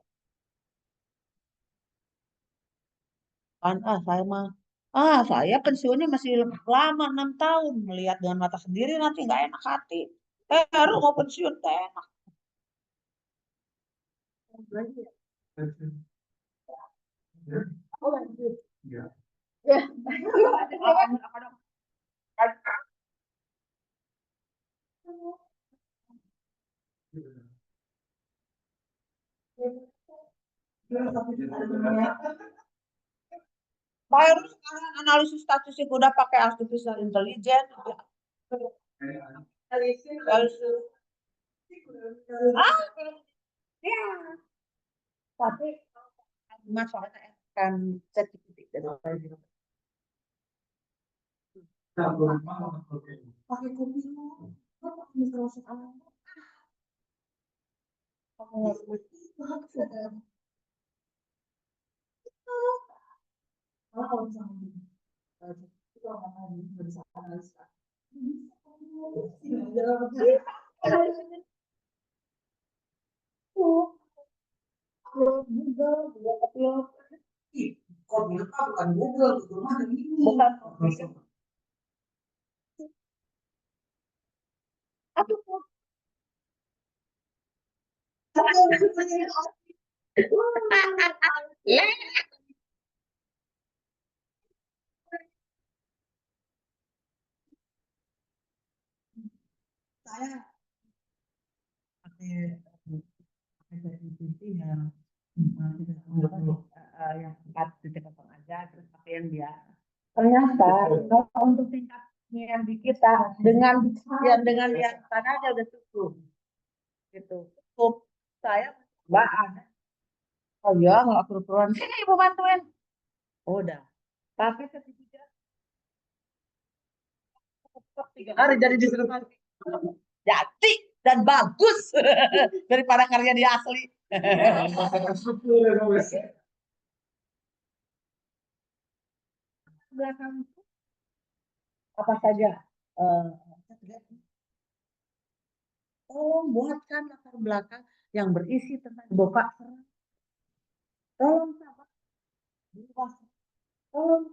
Kan saya pensiunnya masih lama 6 tahun, melihat dengan mata sendiri nanti nggak enak hati. Baru mau pensiun teh enak. Oh, lanjut. Ya. Ya. Baru sekarang analisis statistik udah pakai artificial intelligence. Ah, ya. Tapi masalahnya kan sertifikat dari Pakai kopi lu. Pakai terus alam. Kalau misalnya itu orang bisa analisa. Google, dia upload. Kok mereka bukan Google, Google mah ada ini. Bukan. Aduh, saya pakai ChatGPT yang yang 4.0 aja, terus pakai yang dia. Ternyata kalau untuk tingkatnya yang di kita dengan yang sana aja udah cukup, gitu. Cukup saya ada. Oh ya, nggak perlu sini ibu bantuin. Udah, pakai sertifikat 3 hari jadi disertasi. Jadi dan bagus daripada karya dia asli. Belakang apa saja, tolong buatkan latar belakang yang berisi tentang Bapak Serang. Tolong sahabat, tolong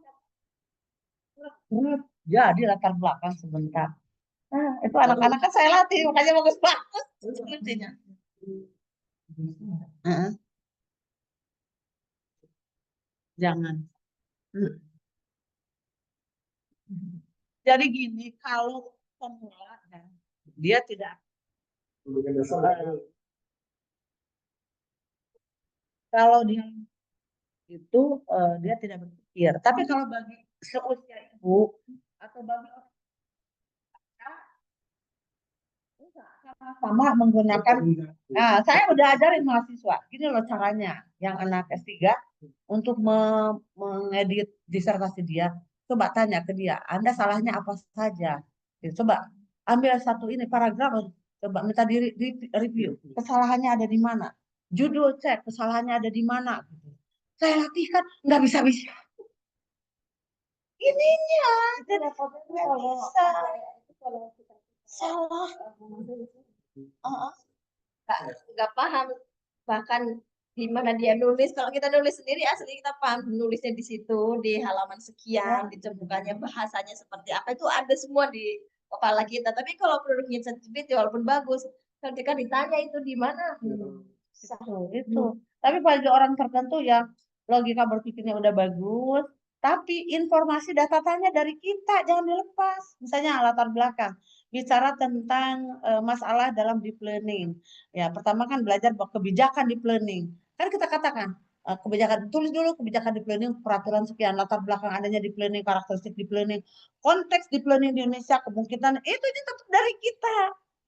jadi latar belakang sebentar. Nah, itu anak-anak kan saya latih, makanya bagus-bagus skripsinya. Jangan. Jadi gini, kalau pemula dia tidak kalau dia itu dia tidak berpikir. Tapi kalau bagi seusia ibu atau bagi orang sama menggunakan, nah saya udah ajarin mahasiswa, gini loh caranya, yang anak S3 untuk mengedit disertasi dia, coba tanya ke dia, Anda salahnya apa saja? Coba ambil satu ini paragraf, coba minta di review, kesalahannya ada di mana? Judul cek, kesalahannya ada di mana? Saya latihkan, nggak bisa-bisa. Ininya tidak bisa. Salah. Nggak paham bahkan gimana dia nulis. Kalau kita nulis sendiri asli kita paham nulisnya di situ di halaman sekian, ditemukannya bahasanya seperti apa, itu ada semua di kepala kita. Tapi kalau produknya ChatGPT walaupun bagus, ketika ditanya itu di mana, Itu. Tapi bagi orang tertentu yang logika berpikirnya udah bagus, tapi informasi data-datanya dari kita jangan dilepas. Misalnya latar belakang bicara tentang masalah dalam deep learning. Ya, pertama kan belajar kebijakan deep learning. Kan kita katakan kebijakan, tulis dulu kebijakan deep learning, peraturan sekian, latar belakang adanya deep learning, karakteristik deep learning, konteks deep learning di Indonesia, kemungkinan itu tetap dari kita.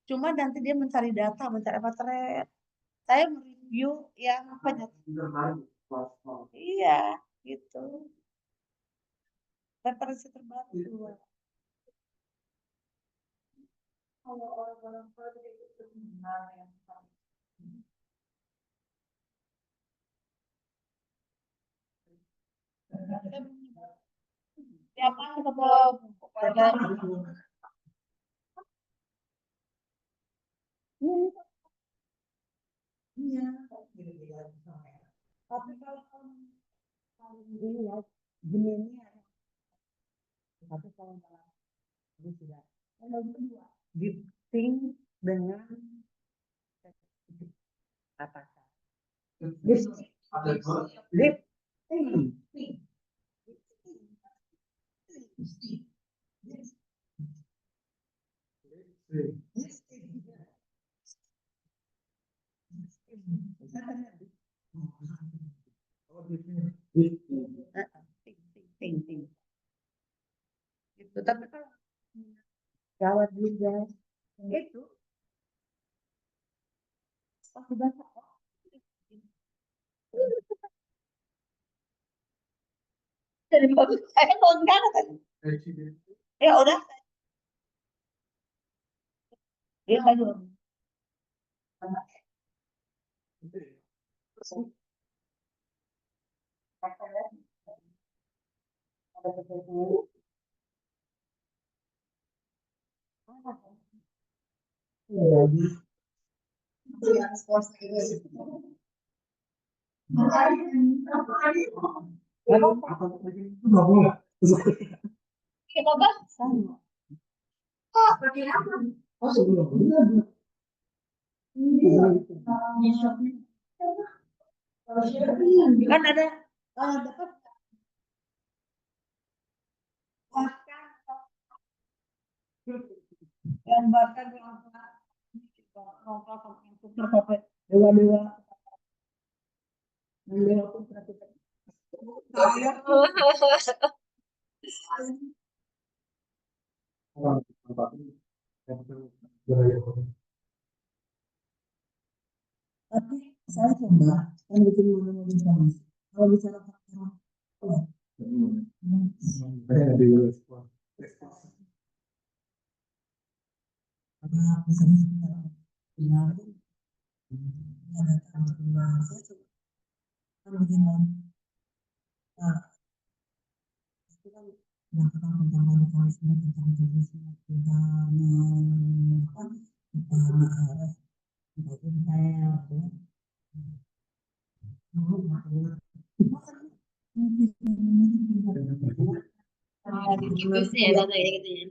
Cuma nanti dia mencari data, mencari materi. Saya mereview yang apa ya? Iya, gitu. Referensi terbaru. Kalau orang-orang itu benar yang siapa kalau iya, gitu-gitu lagi sama ya. Tapi kalau paling ini ya, jenisnya, tapi kalau dalam ini sudah. Yang kedua, gifting dengan apa? Lipstick. Ada dua. Lipstick. Gitu. Tapi kalau gawat juga itu pasti basah. Jadi bagus saya enggak kan. Ya udah. Dia kan Yang sports ini. Kenapa? Sama. Kan ada dapat gambarkan yang super sampai dewa-dewa. Dewa pun perhatikan. Tapi saya coba kan bikin mobil sama. Kalau bicara faktor apa misalnya sekitar benar ada tanggal saya coba kan bikin nah itu kan udah ketemu tentang radikalisme tentang terorisme tentang apa tentang tentang saya Diskusi ya katanya gitu ya.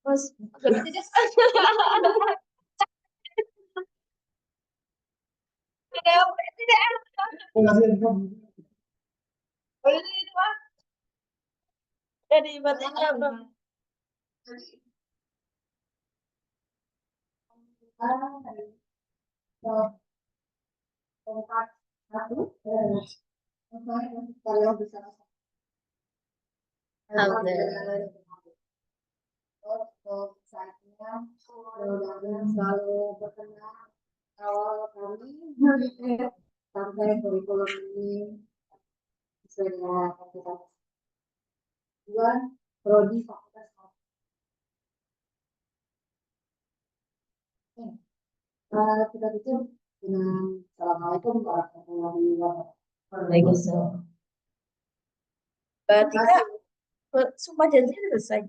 Mas, berarti dia ada apa tidak? Boleh itu Pak. Jadi batiknya apa? Tempat satu, kalau bisa saatnya mudah-mudahan selalu berkenan awal kami sampai kurikulum ini sesuai dengan kapasitas tujuan prodi fakultas. Kita tutup dengan assalamualaikum warahmatullahi wabarakatuh. Waalaikumsalam. Berarti Kak, sumpah janji selesai.